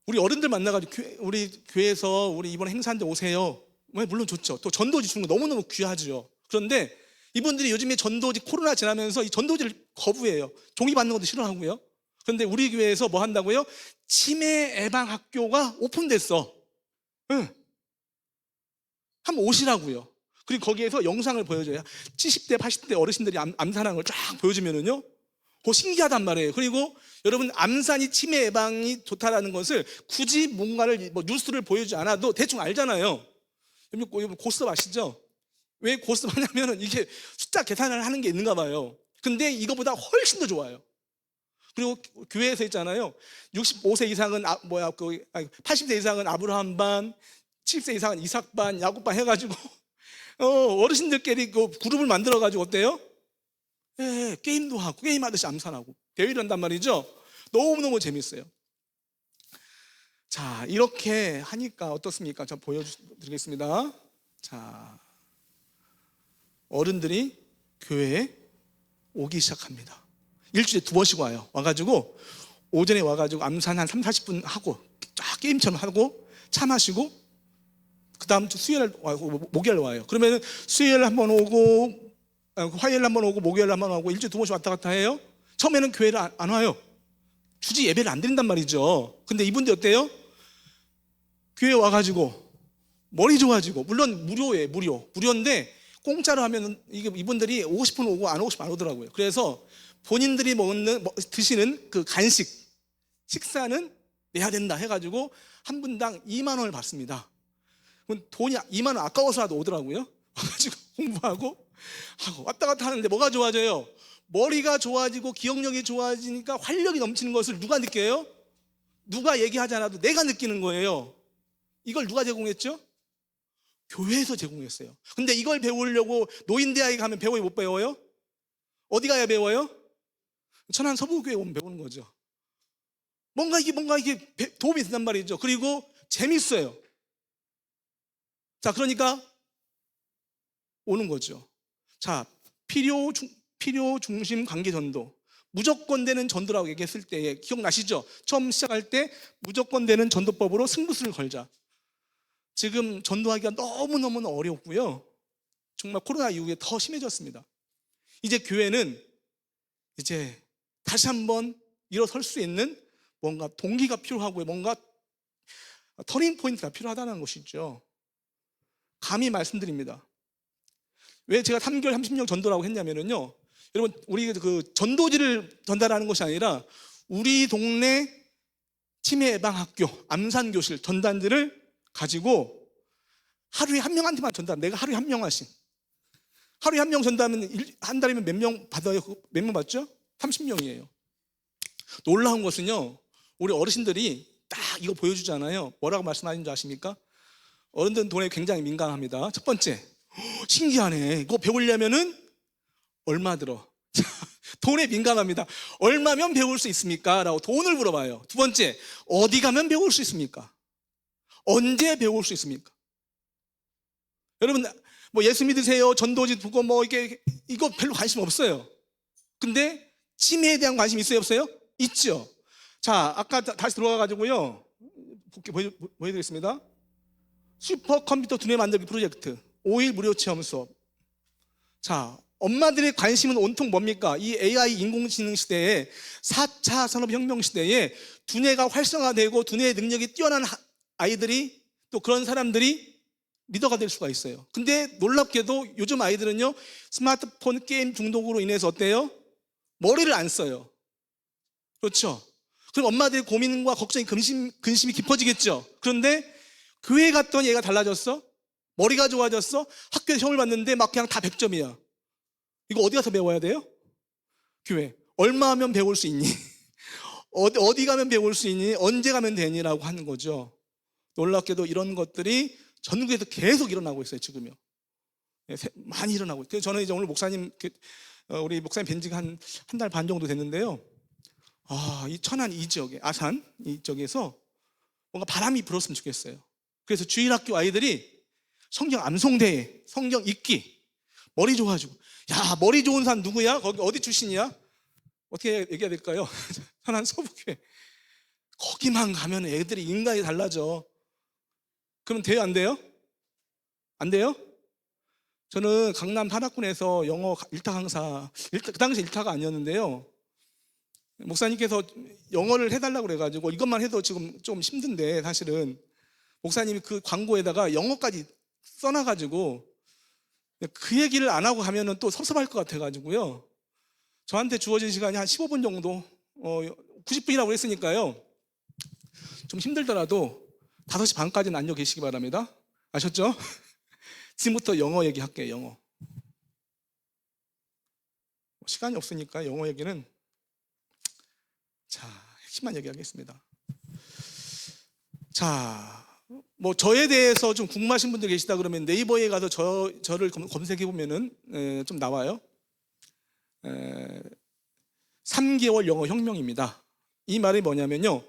우리 어른들 만나가지고 우리 교회에서 우리 이번 행사인데 오세요. 물론 좋죠. 또 전도지 주는 거 너무너무 귀하죠. 그런데 이분들이 요즘에 전도지 코로나 지나면서 이 전도지를 거부해요. 종이 받는 것도 싫어하고요. 그런데 우리 교회에서 뭐 한다고요? 치매 예방 학교가 오픈됐어. 응. 한번 오시라고요. 그리고 거기에서 영상을 보여줘요. 70대, 80대 어르신들이 암산하는 걸 쫙 보여주면은요. 그거 신기하단 말이에요. 그리고 여러분, 암산이 치매 예방이 좋다라는 것을 굳이 뭔가를 뉴스를 보여주지 않아도 대충 알잖아요. 여러분 고스톱 아시죠? 왜 고스톱 하냐면은 이게 숫자 계산을 하는 게 있는가 봐요. 근데 이거보다 훨씬 더 좋아요. 그리고 교회에서 있잖아요. 65세 이상은 80세 이상은 아브라함 반, 70세 이상은 이삭 반, 야곱 반 해가지고 어르신들끼리 그 그룹을 만들어가지고 어때요? 예, 게임도 하고 게임하듯이 암산하고 대회를 한단 말이죠. 너무너무 재밌어요. 자, 이렇게 하니까 어떻습니까? 자, 보여드리겠습니다. 자, 어른들이 교회에 오기 시작합니다. 일주일에 2번씩 와요. 와가지고 오전에 와가지고 암산 한 3, 40분 하고 쫙 게임처럼 하고 차 마시고 그 다음 주 수요일 목요일 와요. 그러면 수요일 한번 오고 화요일 한번 오고 목요일 한번 오고 일주일에 2번씩 왔다 갔다 해요. 처음에는 교회를 안 와요. 주지 예배를 안 드린단 말이죠. 근데 이분들 어때요? 교회 와가지고 머리 좋아지고, 물론 무료예요. 무료인데 공짜로 하면 이게 이분들이 오고 싶으면 오고 안 오고 싶으면 안 오더라고요. 그래서 본인들이 드시는 그 간식, 식사는 내야 된다 해가지고 한 분당 2만 원을 받습니다. 그럼 돈이 2만 원 아까워서라도 오더라고요. 와가지고 공부하고 하고 왔다 갔다 하는데 뭐가 좋아져요? 머리가 좋아지고 기억력이 좋아지니까 활력이 넘치는 것을 누가 느껴요? 누가 얘기하지 않아도 내가 느끼는 거예요. 이걸 누가 제공했죠? 교회에서 제공했어요. 근데 이걸 배우려고 노인대학에 가면 배워요, 못 배워요? 어디 가야 배워요? 천안 서부교회 오면 배우는 거죠. 뭔가 이게 도움이 된단 말이죠. 그리고 재밌어요. 자, 그러니까 오는 거죠. 자, 필요 중심 관계 전도. 무조건 되는 전도라고 얘기했을 때 기억나시죠? 처음 시작할 때 무조건 되는 전도법으로 승부수를 걸자. 지금 전도하기가 너무너무 어렵고요. 정말 코로나 이후에 더 심해졌습니다. 이제 교회는 이제 다시 한번 일어설 수 있는 뭔가 동기가 필요하고요. 뭔가 터닝 포인트가 필요하다는 것이죠. 감히 말씀드립니다. 왜 제가 3개월 30년 전도라고 했냐면요. 여러분, 우리 그 전도지를 전달하는 것이 아니라 우리 동네 치매 예방 학교, 암산 교실 전단지를 가지고 하루에 한 명한테만 전달. 내가 하루에 한 명씩. 하루에 한 명 전달하면 한 달이면 몇 명 받아요? 몇 명 받죠? 30명이에요. 놀라운 것은요, 우리 어르신들이 딱 이거 보여주잖아요. 뭐라고 말씀하시는 줄 아십니까? 어른들은 돈에 굉장히 민감합니다. 첫 번째, 신기하네. 이거 배우려면은 얼마 들어? 돈에 민감합니다. 얼마면 배울 수 있습니까? 라고 돈을 물어봐요. 두 번째, 어디 가면 배울 수 있습니까? 언제 배울 수 있습니까? 여러분, 뭐 예수 믿으세요, 전도지 두고 이거 별로 관심 없어요. 근데 치매에 대한 관심 있어요, 없어요? 있죠. 자, 아까 다시 들어가가지고요, 보여드리겠습니다. 슈퍼컴퓨터 두뇌 만들기 프로젝트 5일 무료 체험 수업. 자, 엄마들의 관심은 온통 뭡니까? 이 AI 인공지능 시대에 4차 산업혁명 시대에 두뇌가 활성화되고 두뇌의 능력이 뛰어난 아이들이 또 그런 사람들이 리더가 될 수가 있어요. 근데 놀랍게도 요즘 아이들은요, 스마트폰 게임 중독으로 인해서 어때요? 머리를 안 써요. 그렇죠? 그럼 엄마들의 고민과 걱정이 근심이 깊어지겠죠? 그런데 교회 갔더니 얘가 달라졌어? 머리가 좋아졌어? 학교에서 시험을 봤는데 막 그냥 다 100점이야. 이거 어디 가서 배워야 돼요? 교회. 얼마 하면 배울 수 있니? 어디 가면 배울 수 있니? 언제 가면 되니라고 하는 거죠. 놀랍게도 이런 것들이 전국에서 계속 일어나고 있어요, 지금요. 많이 일어나고 있어요. 저는 이제 오늘 목사님, 우리 목사님 뵌 지가 한 달 반 정도 됐는데요. 이 천안 이 지역에, 아산 이 지역에서 뭔가 바람이 불었으면 좋겠어요. 그래서 주일학교 아이들이 성경 암송대회, 성경 읽기, 머리 좋아지고. 야, 머리 좋은 사람 누구야? 거기 어디 출신이야? 어떻게 얘기해야 될까요? 천안 서북교회. 거기만 가면 애들이 인간이 달라져. 그러면 돼요, 안 돼요? 안 돼요? 저는 강남 산악군에서 영어 1타 강사, 그 당시 1타가 아니었는데요. 목사님께서 영어를 해달라고 그래가지고 이것만 해도 지금 좀 힘든데 사실은 목사님이 그 광고에다가 영어까지 써놔가지고 그 얘기를 안 하고 가면은 또 섭섭할 것 같아가지고요. 저한테 주어진 시간이 한 15분 정도, 90분이라고 했으니까요. 좀 힘들더라도 5시 반까지는 앉아 계시기 바랍니다. 아셨죠? 지금부터 영어 얘기할게요, 영어. 시간이 없으니까 영어 얘기는 핵심만 얘기하겠습니다. 뭐 저에 대해서 좀 궁금하신 분들 계시다 그러면 네이버에 가서 저를 검색해 보면은 좀 나와요. 3개월 영어 혁명입니다. 이 말이 뭐냐면요,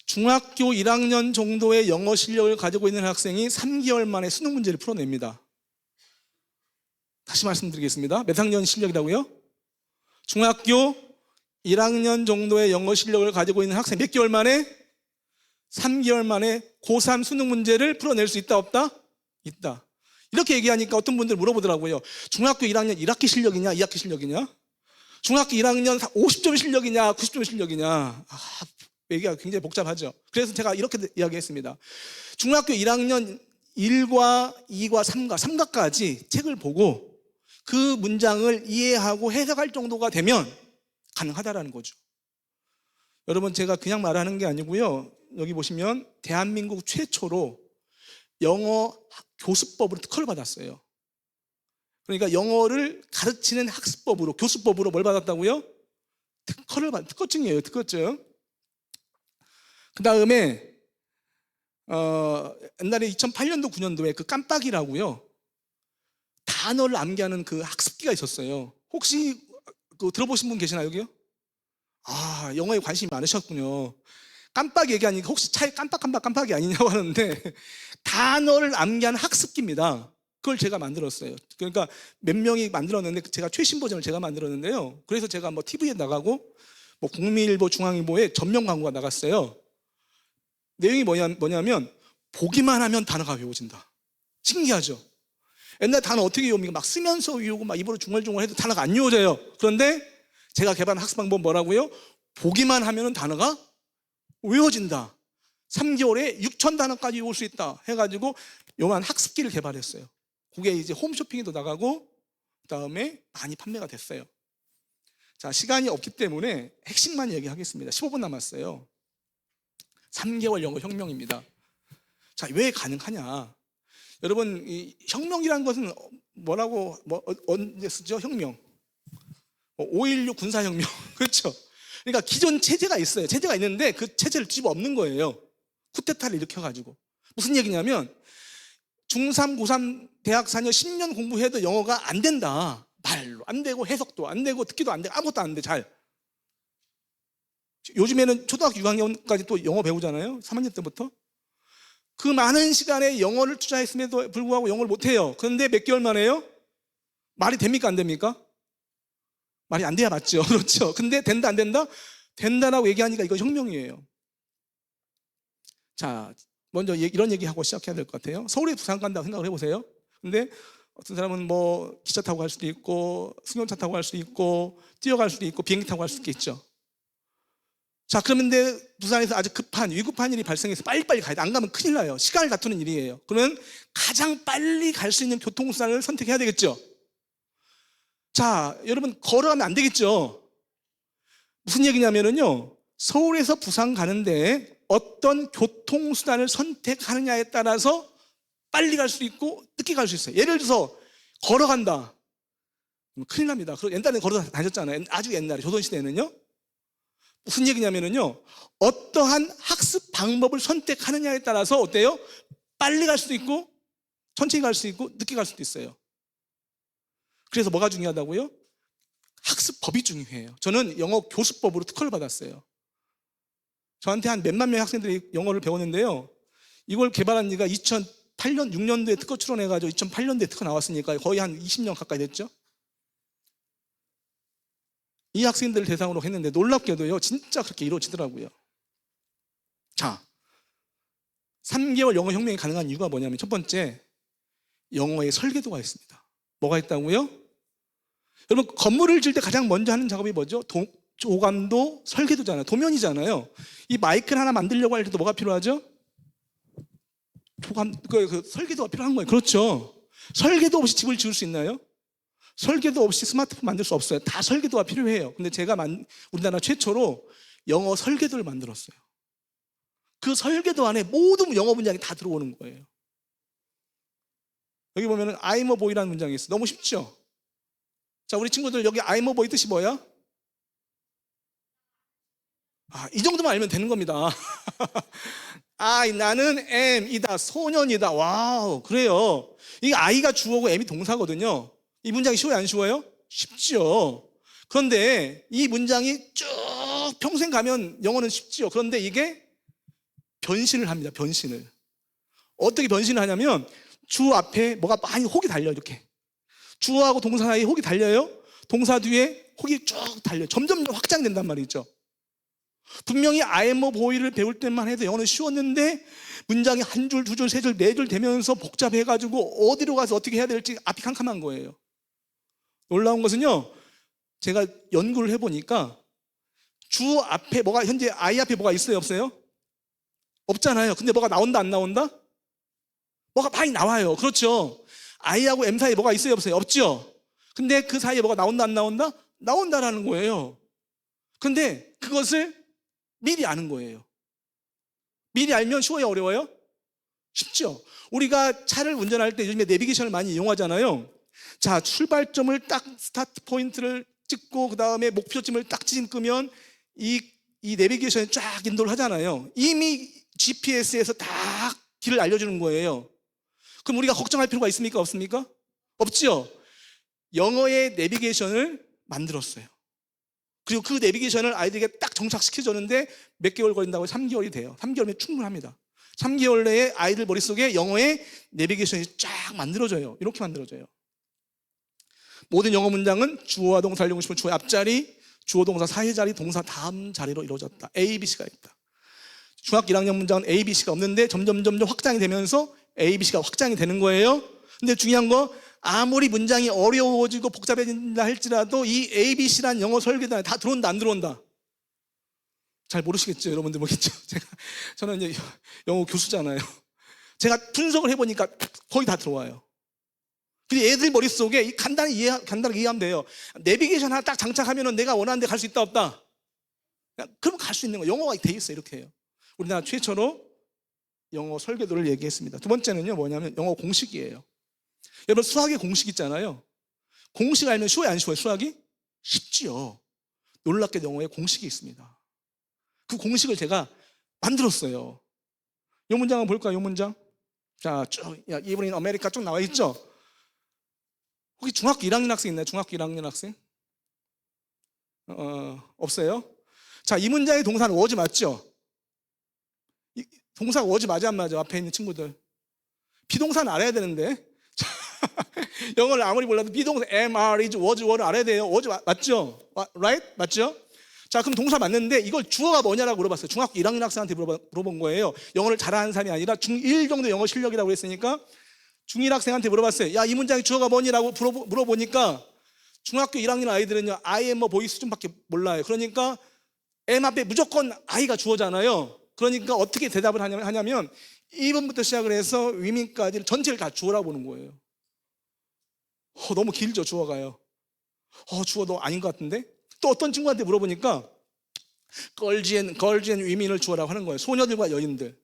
중학교 1학년 정도의 영어 실력을 가지고 있는 학생이 3개월 만에 수능 문제를 풀어냅니다. 다시 말씀드리겠습니다. 몇 학년 실력이라고요? 중학교 1학년 정도의 영어 실력을 가지고 있는 학생 몇 개월 만에? 3개월 만에 고3 수능 문제를 풀어낼 수 있다, 없다? 있다. 이렇게 얘기하니까 어떤 분들 물어보더라고요. 중학교 1학년 1학기 실력이냐, 2학기 실력이냐? 중학교 1학년 50점 실력이냐, 90점 실력이냐? 얘기가 굉장히 복잡하죠. 그래서 제가 이렇게 이야기했습니다. 중학교 1학년 1과 2과 3과 삼각까지 책을 보고 그 문장을 이해하고 해석할 정도가 되면 가능하다라는 거죠. 여러분, 제가 그냥 말하는 게 아니고요. 여기 보시면 대한민국 최초로 영어 교수법으로 특허를 받았어요. 그러니까 영어를 가르치는 학습법으로, 교수법으로 뭘 받았다고요? 특허증이에요, 특허증. 그 다음에 옛날에 2008년도 9년도에 그 깜빡이라고요, 단어를 암기하는 그 학습기가 있었어요. 혹시 들어보신 분 계시나요, 여기요? 영어에 관심이 많으셨군요. 깜빡이 얘기하니까 혹시 차에 깜빡이 아니냐고 하는데 단어를 암기하는 학습기입니다. 그걸 제가 만들었어요. 그러니까 몇 명이 만들었는데 제가 최신 버전을 제가 만들었는데요. 그래서 제가 뭐 TV에 나가고 뭐 국민일보, 중앙일보에 전면 광고가 나갔어요. 내용이 뭐냐면 보기만 하면 단어가 외워진다. 신기하죠? 옛날 단어 어떻게 외웁니까? 막 쓰면서 외우고 막 입으로 중얼중얼 해도 단어가 안 외워져요. 그런데 제가 개발한 학습 방법 뭐라고요? 보기만 하면 단어가 외워진다. 3개월에 6,000단어까지 외울 수 있다 해가지고 요만 학습기를 개발했어요. 그게 이제 홈쇼핑에도 나가고 그다음에 많이 판매가 됐어요. 자, 시간이 없기 때문에 핵심만 얘기하겠습니다. 15분 남았어요. 3개월 영어 혁명입니다. 자, 왜 가능하냐? 여러분, 이 혁명이라는 것은 언제 쓰죠? 혁명. 5.16 군사혁명. 그렇죠? 그러니까 기존 체제가 있어요. 체제가 있는데 그 체제를 뒤집어 엎는 거예요. 쿠데타를 일으켜가지고. 무슨 얘기냐면 중3, 고3 대학 4년 10년 공부해도 영어가 안 된다. 말로 안 되고 해석도 안 되고 듣기도 안 되고 아무것도 안 돼, 잘. 요즘에는 초등학교 6학년까지 또 영어 배우잖아요. 3학년 때부터. 그 많은 시간에 영어를 투자했음에도 불구하고 영어를 못해요. 그런데 몇 개월 만에요? 말이 됩니까, 안 됩니까? 말이 안 돼야 맞죠. 그렇죠. 근데 된다, 안 된다? 된다라고 얘기하니까 이거 혁명이에요. 자, 먼저 이런 얘기하고 시작해야 될 것 같아요. 서울에 부산 간다고 생각을 해보세요. 근데 어떤 사람은 뭐 기차 타고 갈 수도 있고 승용차 타고 갈 수도 있고 뛰어갈 수도 있고 비행기 타고 갈 수도 있겠죠. 자, 그런데 부산에서 아주 급한 위급한 일이 발생해서 빨리빨리 가야 돼. 안 가면 큰일 나요. 시간을 다투는 일이에요. 그러면 가장 빨리 갈 수 있는 교통수단을 선택해야 되겠죠. 자, 여러분 걸어가면 안 되겠죠. 무슨 얘기냐면요, 서울에서 부산 가는데 어떤 교통수단을 선택하느냐에 따라서 빨리 갈 수도 있고 늦게 갈 수 있어요. 예를 들어서 걸어간다. 큰일 납니다. 옛날에 걸어 다녔잖아요. 아주 옛날에 조선시대에는요. 무슨 얘기냐면요, 어떠한 학습 방법을 선택하느냐에 따라서 어때요? 빨리 갈 수도 있고 천천히 갈 수도 있고 늦게 갈 수도 있어요. 그래서 뭐가 중요하다고요? 학습법이 중요해요. 저는 영어 교수법으로 특허를 받았어요. 저한테 한 몇만 명의 학생들이 영어를 배웠는데요, 이걸 개발한 지가 2008년, 6년도에 특허 출원해가지고 2008년도에 특허 나왔으니까 거의 한 20년 가까이 됐죠. 이 학생들을 대상으로 했는데 놀랍게도요, 진짜 그렇게 이루어지더라고요. 자, 3개월 영어 혁명이 가능한 이유가 뭐냐면, 첫 번째, 영어의 설계도가 있습니다. 뭐가 있다고요? 여러분, 건물을 지을 때 가장 먼저 하는 작업이 뭐죠? 오감도, 설계도잖아요. 도면이잖아요. 이 마이크를 하나 만들려고 할 때도 뭐가 필요하죠? 그 설계도가 필요한 거예요. 그렇죠. 설계도 없이 집을 지을 수 있나요? 설계도 없이 스마트폰 만들 수 없어요. 다 설계도가 필요해요. 근데 제가 우리나라 최초로 영어 설계도를 만들었어요. 그 설계도 안에 모든 영어 문장이 다 들어오는 거예요. 여기 보면은 I'm a boy라는 문장이 있어요. 너무 쉽죠? 자, 우리 친구들 여기 I'm a boy 뜻이 뭐야? 이 정도만 알면 되는 겁니다. 나는 am이다, 소년이다. 와우, 그래요. 이게 I가 주어고 M이 동사거든요. 이 문장이 쉬워요, 안 쉬워요? 쉽죠. 그런데 이 문장이 쭉 평생 가면 영어는 쉽지요. 그런데 이게 변신을 합니다. 변신을. 어떻게 변신을 하냐면, 주 앞에 뭐가 많이 혹이 달려요. 이렇게 주어하고 동사 사이에 혹이 달려요. 동사 뒤에 혹이 쭉 달려요. 점점 확장된단 말이죠. 분명히 I'm a boy를 배울 때만 해도 영어는 쉬웠는데 문장이 한 줄, 두 줄, 세 줄, 네 줄 되면서 복잡해가지고 어디로 가서 어떻게 해야 될지 앞이 캄캄한 거예요. 놀라운 것은요, 제가 연구를 해보니까 주 앞에 뭐가, 현재 I 앞에 뭐가 있어요, 없어요? 없잖아요. 근데 뭐가 나온다, 안 나온다? 뭐가 많이 나와요. 그렇죠. I하고 M 사이에 뭐가 있어요, 없어요? 없죠. 근데 그 사이에 뭐가 나온다, 안 나온다? 나온다라는 거예요. 근데 그것을 미리 아는 거예요. 미리 알면 쉬워요, 어려워요? 쉽죠. 우리가 차를 운전할 때 요즘에 내비게이션을 많이 이용하잖아요. 자, 출발점을 딱 스타트 포인트를 찍고 그 다음에 목표점을 딱 찍으면 이 내비게이션이 쫙 인도를 하잖아요. 이미 GPS에서 다 길을 알려주는 거예요. 그럼 우리가 걱정할 필요가 있습니까, 없습니까? 없죠. 영어의 내비게이션을 만들었어요. 그리고 그 내비게이션을 아이들에게 딱 정착시켜줬는데 몇 개월 걸린다고? 3개월이 돼요. 3개월이면 충분합니다. 3개월 내에 아이들 머릿속에 영어의 내비게이션이 쫙 만들어져요. 이렇게 만들어져요. 모든 영어 문장은 주어와 동사를 이용시키면 주어의 앞자리, 주어 동사 사이 자리, 동사 다음 자리로 이루어졌다. A, B, C가 있다. 중학교 1학년 문장은 A, B, C가 없는데 점점 확장이 되면서 A, B, C가 확장이 되는 거예요. 근데 중요한 거, 아무리 문장이 어려워지고 복잡해진다 할지라도 이 A, B, C라는 영어 설계도에 다 들어온다, 안 들어온다? 잘 모르시겠죠? 여러분들 모르겠죠? 저는 이제 영어 교수잖아요. 제가 분석을 해보니까 거의 다 들어와요. 근데 애들 머릿속에 간단하게 이해하면 돼요. 내비게이션 하나 딱 장착하면 내가 원하는 데 갈 수 있다, 없다? 그럼 갈 수 있는 거예요. 영어가 돼 있어요. 이렇게 해요. 우리나라 최초로 영어 설계도를 얘기했습니다. 두 번째는요, 뭐냐면 영어 공식이에요. 여러분, 수학의 공식 있잖아요. 공식 알면 쉬워요, 안 쉬워요? 수학이? 쉽지요. 놀랍게 영어에 공식이 있습니다. 그 공식을 제가 만들었어요. 이 문장 한번 볼까요? 이 문장. 자, 쭉, 이브닝 아메리카 쭉 나와 있죠? 혹시 중학교 1학년 학생 있나요? 중학교 1학년 학생? 없어요? 자, 이 문장의 동사는 was 맞죠? 동사가 was 맞아, 안 맞아? 앞에 있는 친구들. 비동사는 알아야 되는데. 영어를 아무리 몰라도 비동사 am, are, is, was, were를 알아야 돼요. was 맞죠? right? 맞죠? 자, 그럼 동사 맞는데 이걸 주어가 뭐냐라고 물어봤어요. 중학교 1학년 학생한테 물어본 거예요. 영어를 잘하는 사람이 아니라 중1 정도 영어 실력이라고 했으니까 중1 학생한테 물어봤어요. 야, 이 문장의 주어가 뭐니라고 물어보니까 중학교 1학년 아이들은요, I am a boy 수준밖에 몰라요. 그러니까 am 앞에 무조건 I가 주어잖아요. 그러니까 어떻게 대답을 하냐면 1번부터 시작을 해서 위민까지 전체를 다 주어라고 보는 거예요. 너무 길죠, 주어가요. 주어 너 아닌 것 같은데? 또 어떤 친구한테 물어보니까 걸지앤 위민을 주어라고 하는 거예요. 소녀들과 여인들.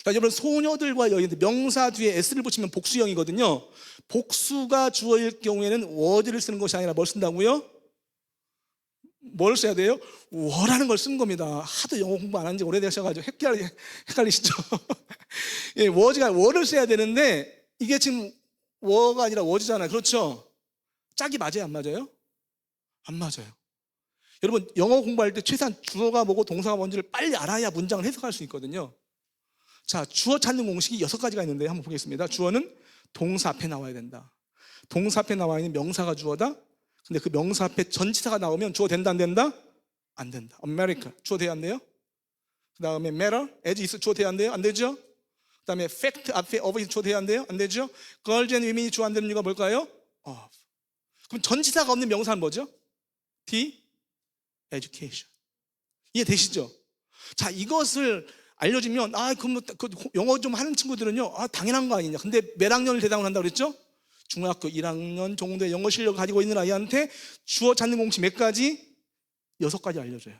자, 여러분, 소녀들과 여인들, 명사 뒤에 s를 붙이면 복수형이거든요. 복수가 주어일 경우에는 word를 쓰는 것이 아니라 뭘 쓴다고요? 뭘 써야 돼요? were라는 걸 쓴 겁니다. 하도 영어 공부 안 한 지 오래되셔가지고 헷갈리시죠? 예, were를 써야 되는데 이게 지금 were가 아니라 was잖아요. 그렇죠? 짝이 맞아요, 안 맞아요? 안 맞아요. 여러분, 영어 공부할 때 최소한 주어가 뭐고 동사가 뭔지를 빨리 알아야 문장을 해석할 수 있거든요. 자, 주어 찾는 공식이 6가지가 있는데 한번 보겠습니다. 주어는 동사 앞에 나와야 된다. 동사 앞에 나와 있는 명사가 주어다. 근데 그 명사 앞에 전치사가 나오면 주어 된다, 안 된다? 안 된다. America, 주어 돼야 안 돼요? 그 다음에 matter, as is 주어 돼야 안 돼요? 안 되죠? 그 다음에 fact 앞에 of is 주어 돼야 안 돼요? 안 되죠? girls and women이 주어 안 되는 이유가 뭘까요? of. 그럼 전치사가 없는 명사는 뭐죠? the education. 이해되시죠? 자, 이것을 알려주면 그럼 그 영어 좀 하는 친구들은요, 당연한 거 아니냐. 근데 몇 학년을 대상으로 한다고 그랬죠? 중학교 1학년 정도의 영어 실력을 가지고 있는 아이한테 주어 찾는 공식 몇 가지? 6가지 알려줘요.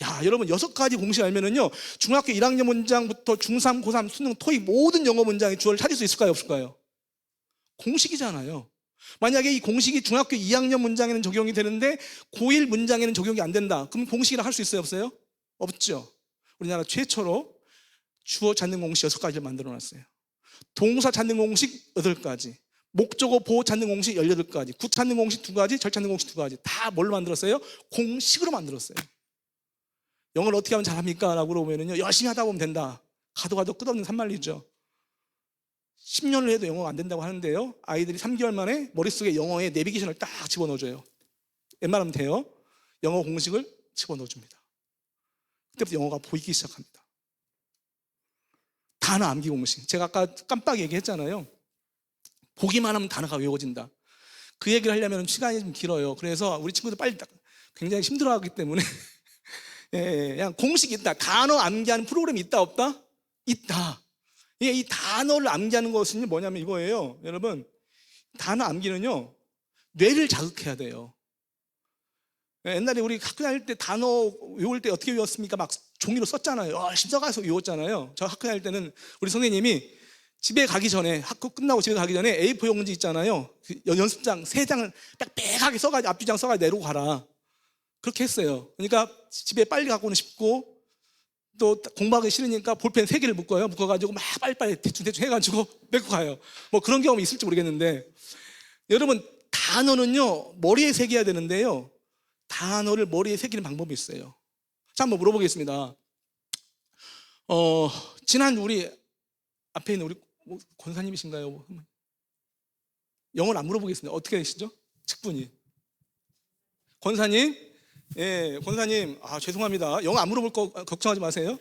야, 여러분 6가지 공식 알면은요, 중학교 1학년 문장부터 중3, 고3, 수능, 토익 모든 영어 문장의 주어를 찾을 수 있을까요, 없을까요? 공식이잖아요. 만약에 이 공식이 중학교 2학년 문장에는 적용이 되는데 고1 문장에는 적용이 안 된다. 그럼 공식이라 할 수 있어요, 없어요? 없죠. 우리나라 최초로 주어 찾는 공식 6가지를 만들어 놨어요. 동사 찾는 공식 8가지, 목적어 보호 찾는 공식 18가지, 구 찾는 공식 2가지, 절 찾는 공식 2가지. 다 뭘로 만들었어요? 공식으로 만들었어요. 영어를 어떻게 하면 잘합니까? 라고 물어보면요, 열심히 하다 보면 된다. 가도 끝없는 산말리죠. 10년을 해도 영어가 안 된다고 하는데요, 아이들이 3개월 만에 머릿속에 영어의 내비게이션을 딱 집어넣어줘요. 웬만하면 돼요. 영어 공식을 집어넣어줍니다. 그때부터 영어가 보이기 시작합니다. 단어 암기 공식. 제가 아까 깜빡 얘기했잖아요. 보기만 하면 단어가 외워진다. 그 얘기를 하려면 시간이 좀 길어요. 그래서 우리 친구들 빨리 굉장히 힘들어하기 때문에 그냥 공식이 있다. 단어 암기하는 프로그램이 있다, 없다? 있다. 이 단어를 암기하는 것은 뭐냐면 이거예요. 여러분, 단어 암기는요, 뇌를 자극해야 돼요. 옛날에 우리 학교 다닐 때 단어 외울 때 어떻게 외웠습니까? 막 종이로 썼잖아요. 열심히 써가서 외웠잖아요. 저 학교 다닐 때는 우리 선생님이 집에 가기 전에, 학교 끝나고 집에 가기 전에 A4 용지 있잖아요. 그 연습장 3장을 빽빽하게 써가지고 앞뒤장 써가지고 내려고 가라. 그렇게 했어요. 그러니까 집에 빨리 갖고는 싶고 또 공부하기 싫으니까 볼펜 3개를 묶어가지고 막 빨리빨리 대충 해가지고 메고 가요. 뭐 그런 경험이 있을지 모르겠는데, 여러분, 단어는요, 머리에 새겨야 되는데요, 단어를 머리에 새기는 방법이 있어요. 자, 한번 물어보겠습니다. 지난 우리 앞에 있는 우리 권사님이신가요? 영어를 안 물어보겠습니다. 어떻게 되시죠? 직분이. 권사님? 예, 권사님, 죄송합니다. 영어 안 물어볼 거 걱정하지 마세요.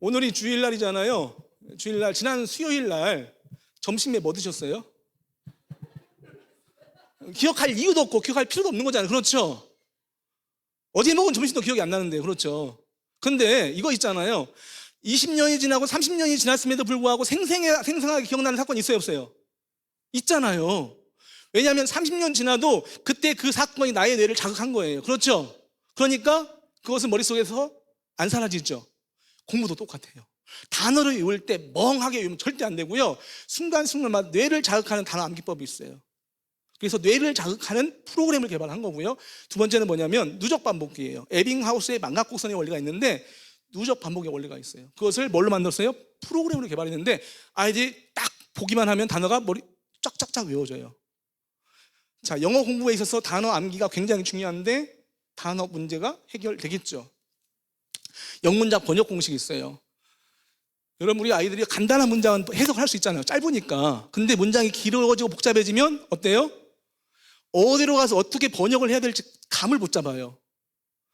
오늘이 주일날이잖아요. 주일날, 지난 수요일날 점심에 뭐 드셨어요? 기억할 이유도 없고 기억할 필요도 없는 거잖아요. 그렇죠? 어제 먹은 점심도 기억이 안 나는데, 그렇죠? 근데 이거 있잖아요. 20년이 지나고 30년이 지났음에도 불구하고 생생하게 기억나는 사건이 있어요, 없어요? 있잖아요. 왜냐하면 30년 지나도 그때 그 사건이 나의 뇌를 자극한 거예요. 그렇죠? 그러니까 그것은 머릿속에서 안 사라지죠. 공부도 똑같아요. 단어를 외울 때 멍하게 외우면 절대 안 되고요, 순간순간마다 뇌를 자극하는 단어 암기법이 있어요. 그래서 뇌를 자극하는 프로그램을 개발한 거고요. 두 번째는 뭐냐면 누적 반복기예요. 에빙하우스의 망각곡선의 원리가 있는데 누적 반복의 원리가 있어요. 그것을 뭘로 만들었어요? 프로그램으로 개발했는데 아이들이 딱 보기만 하면 단어가 머리 쫙쫙쫙 외워져요. 자, 영어 공부에 있어서 단어 암기가 굉장히 중요한데 단어 문제가 해결되겠죠. 영문자 번역 공식이 있어요. 여러분, 우리 아이들이 간단한 문장은 해석할 수 있잖아요. 짧으니까. 근데 문장이 길어지고 복잡해지면 어때요? 어디로 가서 어떻게 번역을 해야 될지 감을 못 잡아요.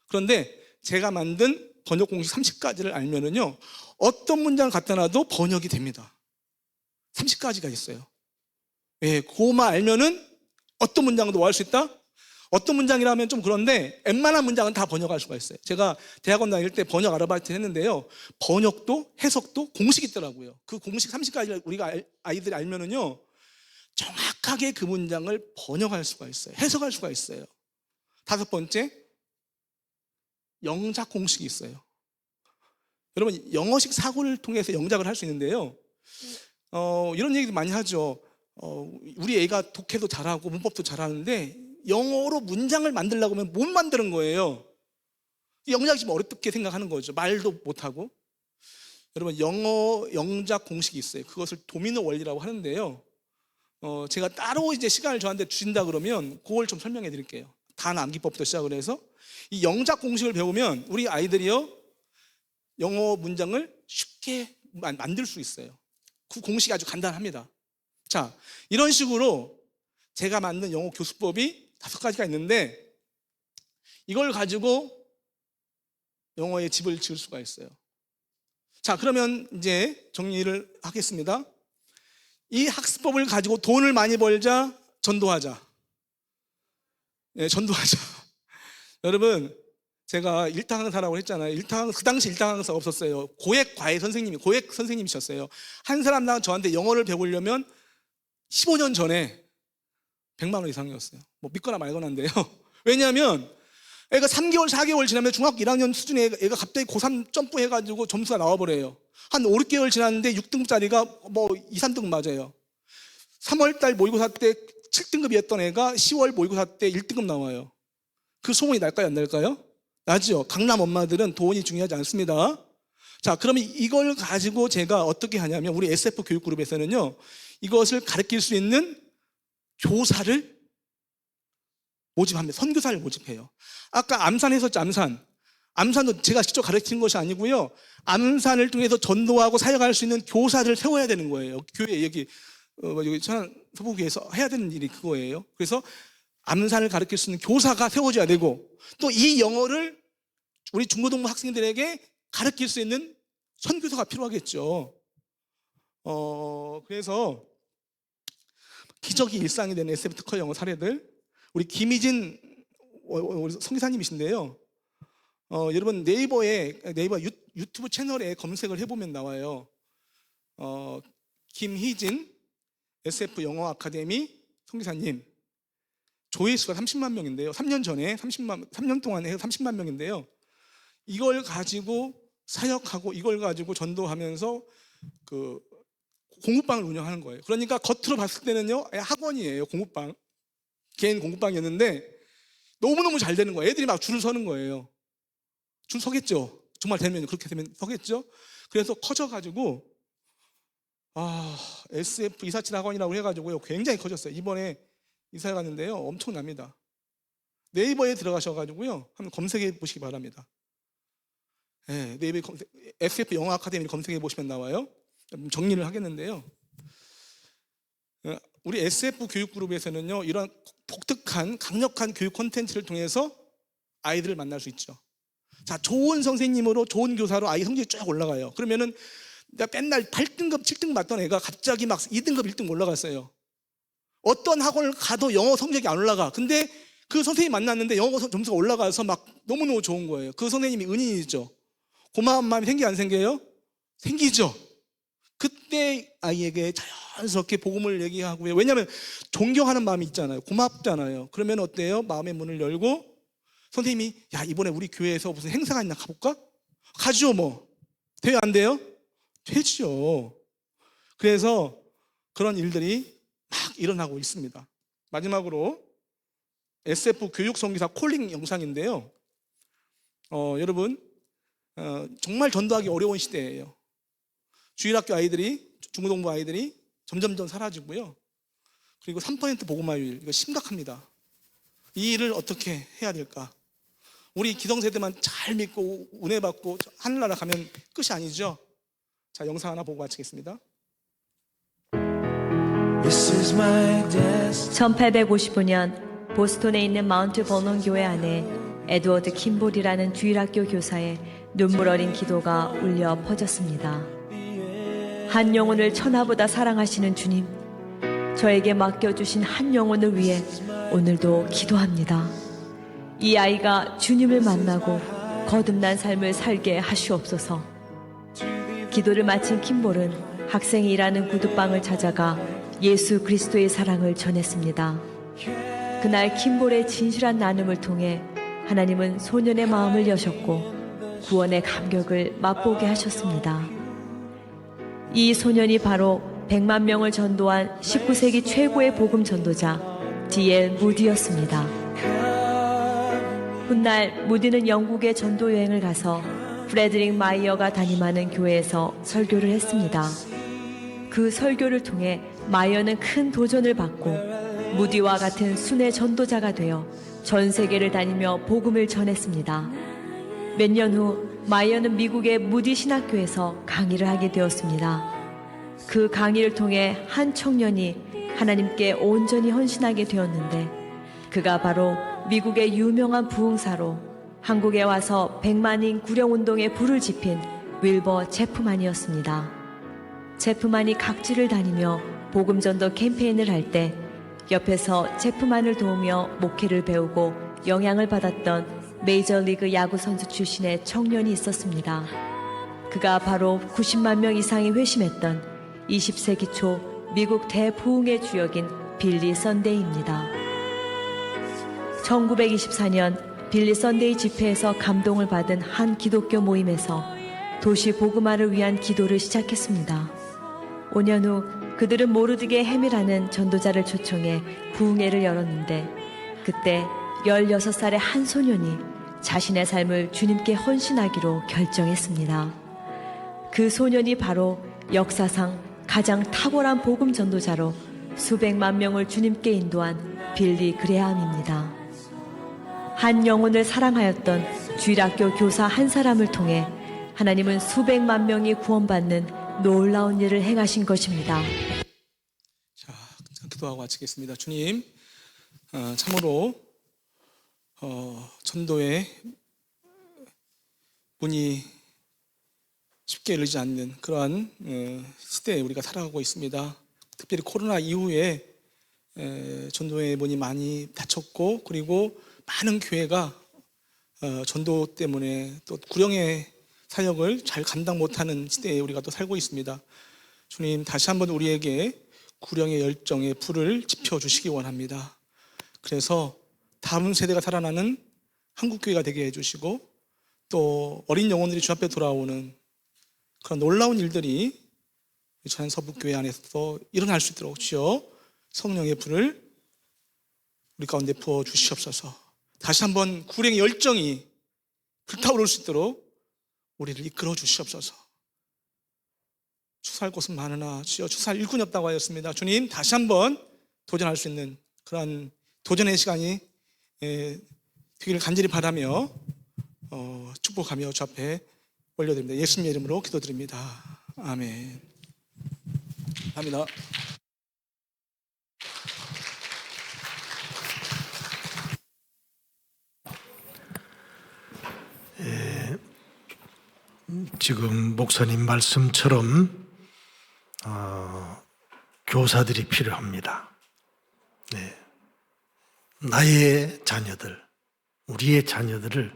그런데 제가 만든 번역 공식 30가지를 알면은요, 어떤 문장을 갖다 놔도 번역이 됩니다. 30가지가 있어요. 예, 그거만 알면은 어떤 문장도 뭐 할 수 있다? 어떤 문장이라면 좀 그런데 웬만한 문장은 다 번역할 수가 있어요. 제가 대학원 다닐 때 번역 아르바이트 했는데요. 번역도 해석도 공식이 있더라고요. 그 공식 30가지를 우리가 아이들이 알면은요, 정확하게 그 문장을 번역할 수가 있어요. 해석할 수가 있어요. 5번째, 영작 공식이 있어요. 여러분, 영어식 사고를 통해서 영작을 할 수 있는데요. 이런 얘기도 많이 하죠. 우리 애가 독해도 잘하고 문법도 잘하는데 영어로 문장을 만들려고 하면 못 만드는 거예요. 영작이 좀 어렵게 생각하는 거죠. 말도 못하고. 여러분, 영어 영작 공식이 있어요. 그것을 도미노 원리라고 하는데요. 제가 따로 이제 시간을 저한테 주신다 그러면 그걸 좀 설명해 드릴게요. 단어 암기법부터 시작을 해서 이 영작 공식을 배우면 우리 아이들이요, 영어 문장을 쉽게 만들 수 있어요. 그 공식이 아주 간단합니다. 자, 이런 식으로 제가 만든 영어 교수법이 5가지가 있는데 이걸 가지고 영어의 집을 지을 수가 있어요. 자, 그러면 이제 정리를 하겠습니다. 이 학습법을 가지고 돈을 많이 벌자, 전도하자. 네, 전도하자. 여러분, 제가 일타 강사라고 했잖아요. 그 당시 일타 강사가 없었어요. 고액 과외 선생님이, 고액 선생님이셨어요. 한 사람당 저한테 영어를 배우려면 15년 전에 100만 원 이상이었어요. 뭐 믿거나 말거나인데요. 왜냐하면 애가 3개월, 4개월 지나면 중학교 1학년 수준의 애가 갑자기 고3 점프해가지고 점수가 나와버려요. 한 5, 6개월 지났는데 6등급짜리가 뭐 2, 3등급 맞아요. 3월달 모의고사 때 7등급이었던 애가 10월 모의고사 때 1등급 나와요. 그 소문이 날까요, 안 날까요? 나죠. 강남 엄마들은 돈이 중요하지 않습니다. 자, 그러면 이걸 가지고 제가 어떻게 하냐면 우리 SF 교육그룹에서는요, 이것을 가르칠 수 있는 교사를 모집합니다. 선교사를 모집해요. 아까 암산 했었죠, 암산. 암산도 제가 직접 가르치는 것이 아니고요. 암산을 통해서 전도하고 사역할 수 있는 교사를 세워야 되는 거예요. 교회 여기 천안 서부교회에서 해야 되는 일이 그거예요. 그래서 암산을 가르칠 수 있는 교사가 세워져야 되고 또 이 영어를 우리 중고등부 학생들에게 가르칠 수 있는 선교사가 필요하겠죠. 그래서 기적이 일상이 되는 SF 특허 영어 사례들, 우리 김희진 우리 성기사님이신데요. 여러분 네이버 유튜브 채널에 검색을 해보면 나와요. 김희진 SF 영어 아카데미 성기사님. 조회수가 30만 명인데요. 3년 동안 해서 30만 명인데요. 이걸 가지고 사역하고 이걸 가지고 전도하면서 그 공부방을 운영하는 거예요. 그러니까 겉으로 봤을 때는요, 학원이에요. 공부방. 개인 공부방이었는데 너무너무 잘 되는 거예요. 애들이 막 줄을 서는 거예요. 줄 서겠죠. 정말 되면, 그렇게 되면 서겠죠. 그래서 커져가지고 SF 247 학원이라고 해가지고요, 굉장히 커졌어요. 이번에 이사해 갔는데요, 엄청납니다. 네이버에 들어가셔가지고요, 한번 검색해 보시기 바랍니다. 네, 네이버에 SF 영어 아카데미를 검색해 보시면 나와요. 정리를 하겠는데요. 우리 SF 교육그룹에서는요, 이런 독특한 강력한 교육 콘텐츠를 통해서 아이들을 만날 수 있죠. 자, 좋은 선생님으로 좋은 교사로 아이 성적이 쭉 올라가요. 그러면은 내가 맨날 8등급 7등급 맞던 애가 갑자기 막 2등급 1등 올라갔어요. 어떤 학원을 가도 영어 성적이 안 올라가. 근데 그 선생님 만났는데 영어 점수가 올라가서 막 너무너무 좋은 거예요. 그 선생님이 은인이죠. 고마운 마음이 생겨요, 안 생겨요? 생기죠. 그때 아이에게 자연스럽게 복음을 얘기하고요. 왜냐하면 존경하는 마음이 있잖아요. 고맙잖아요. 그러면 어때요? 마음의 문을 열고 선생님이 야, 이번에 우리 교회에서 무슨 행사가 있나 가볼까? 가죠 뭐. 돼요, 안 돼요? 되죠. 그래서 그런 일들이 막 일어나고 있습니다. 마지막으로 SF 교육선교사 콜링 영상인데요. 여러분 정말 전도하기 어려운 시대예요. 주일학교 아이들이, 중고등부 아이들이 점점점 사라지고요. 그리고 3% 복음화율, 이거 심각합니다. 이 일을 어떻게 해야 될까? 우리 기성세대만 잘 믿고 은혜 받고 하늘나라 가면 끝이 아니죠. 자, 영상 하나 보고 마치겠습니다. 1855년 보스턴에 있는 마운트 버논 교회 안에 에드워드 킴볼이라는 주일학교 교사의 눈물 어린 기도가 울려 퍼졌습니다. 한 영혼을 천하보다 사랑하시는 주님, 저에게 맡겨주신 한 영혼을 위해 오늘도 기도합니다. 이 아이가 주님을 만나고 거듭난 삶을 살게 하시옵소서. 기도를 마친 킴볼은 학생이 일하는 구두방을 찾아가 예수 그리스도의 사랑을 전했습니다. 그날 킴볼의 진실한 나눔을 통해 하나님은 소년의 마음을 여셨고 구원의 감격을 맛보게 하셨습니다. 이 소년이 바로 100만 명을 전도한 19세기 최고의 복음 전도자 D.L. 무디였습니다. 훗날 무디는 영국에 전도 여행을 가서 프레드릭 마이어가 담임하는 교회에서 설교를 했습니다. 그 설교를 통해 마이어는 큰 도전을 받고 무디와 같은 순회 전도자가 되어 전 세계를 다니며 복음을 전했습니다. 몇 년 후 마이어는 미국의 무디 신학교에서 강의를 하게 되었습니다. 그 강의를 통해 한 청년이 하나님께 온전히 헌신하게 되었는데 그가 바로 미국의 유명한 부흥사로 한국에 와서 100만인 구령운동에 불을 지핀 윌버 체프만이었습니다. 체프만이 각지를 다니며 복음전도 캠페인을 할 때 옆에서 체프만을 도우며 목회를 배우고 영향을 받았던 메이저리그 야구 선수 출신의 청년이 있었습니다. 그가 바로 90만 명 이상이 회심했던 20세기 초 미국 대부흥의 주역인 빌리 선데이입니다. 1924년 빌리 선데이 집회에서 감동을 받은 한 기독교 모임에서 도시 복음화를 위한 기도를 시작했습니다. 5년 후 그들은 모르드게 해밀하는 전도자를 초청해 부흥회를 열었는데 그때 16살의 한 소년이 자신의 삶을 주님께 헌신하기로 결정했습니다. 그 소년이 바로 역사상 가장 탁월한 복음 전도자로 수백만 명을 주님께 인도한 빌리 그레함입니다. 한 영혼을 사랑하였던 주일학교 교사 한 사람을 통해 하나님은 수백만 명이 구원받는 놀라운 일을 행하신 것입니다. 자, 기도하고 마치겠습니다. 주님, 참으로 전도의 문이 쉽게 열리지 않는 그러한 시대에 우리가 살아가고 있습니다. 특별히 코로나 이후에 전도의 문이 많이 닫혔고 그리고 많은 교회가 전도 때문에 또 구령의 사역을 잘 감당 못하는 시대에 우리가 또 살고 있습니다. 주님, 다시 한번 우리에게 구령의 열정의 불을 지펴주시기 원합니다. 그래서 다음 세대가 살아나는 한국교회가 되게 해주시고 또 어린 영혼들이 주 앞에 돌아오는 그런 놀라운 일들이 전 서북교회 안에서 일어날 수 있도록 주여 성령의 불을 우리 가운데 부어 주시옵소서. 다시 한번 구령의 열정이 불타오를 수 있도록 우리를 이끌어 주시옵소서. 추수할 곳은 많으나 주여 추수할 일꾼이 없다고 하였습니다. 주님, 다시 한번 도전할 수 있는 그런 도전의 시간이 되기를 간절히 바라며 축복하며 주 앞에 올려드립니다. 예수님의 이름으로 기도드립니다. 아멘. 감사합니다. 지금 목사님 말씀처럼 교사들이 필요합니다. 네. 나의 자녀들, 우리의 자녀들을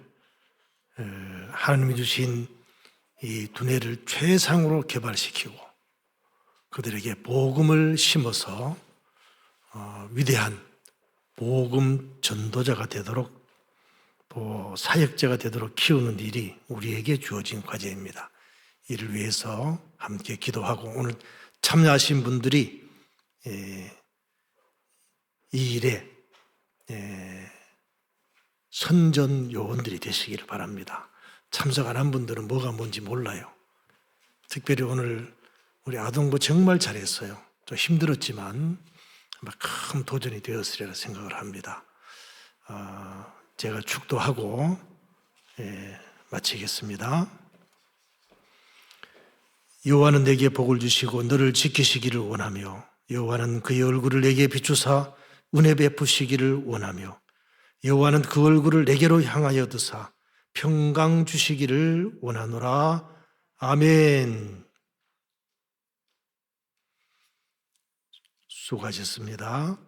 하나님이 주신 이 두뇌를 최상으로 개발시키고 그들에게 복음을 심어서 위대한 복음 전도자가 되도록 또 사역자가 되도록 키우는 일이 우리에게 주어진 과제입니다. 이를 위해서 함께 기도하고 오늘 참여하신 분들이 이 일에 선전 요원들이 되시기를 바랍니다. 참석 안 한 분들은 뭐가 뭔지 몰라요. 특별히 오늘 우리 아동부 정말 잘했어요. 좀 힘들었지만 큰 도전이 되었으리라 생각을 합니다. 제가 축도하고 마치겠습니다. 여호와는 내게 복을 주시고 너를 지키시기를 원하며 여호와는 그의 얼굴을 내게 비추사 은혜 베푸시기를 원하며 여호와는 그 얼굴을 내게로 향하여 드사 평강 주시기를 원하노라. 아멘. 수고하셨습니다.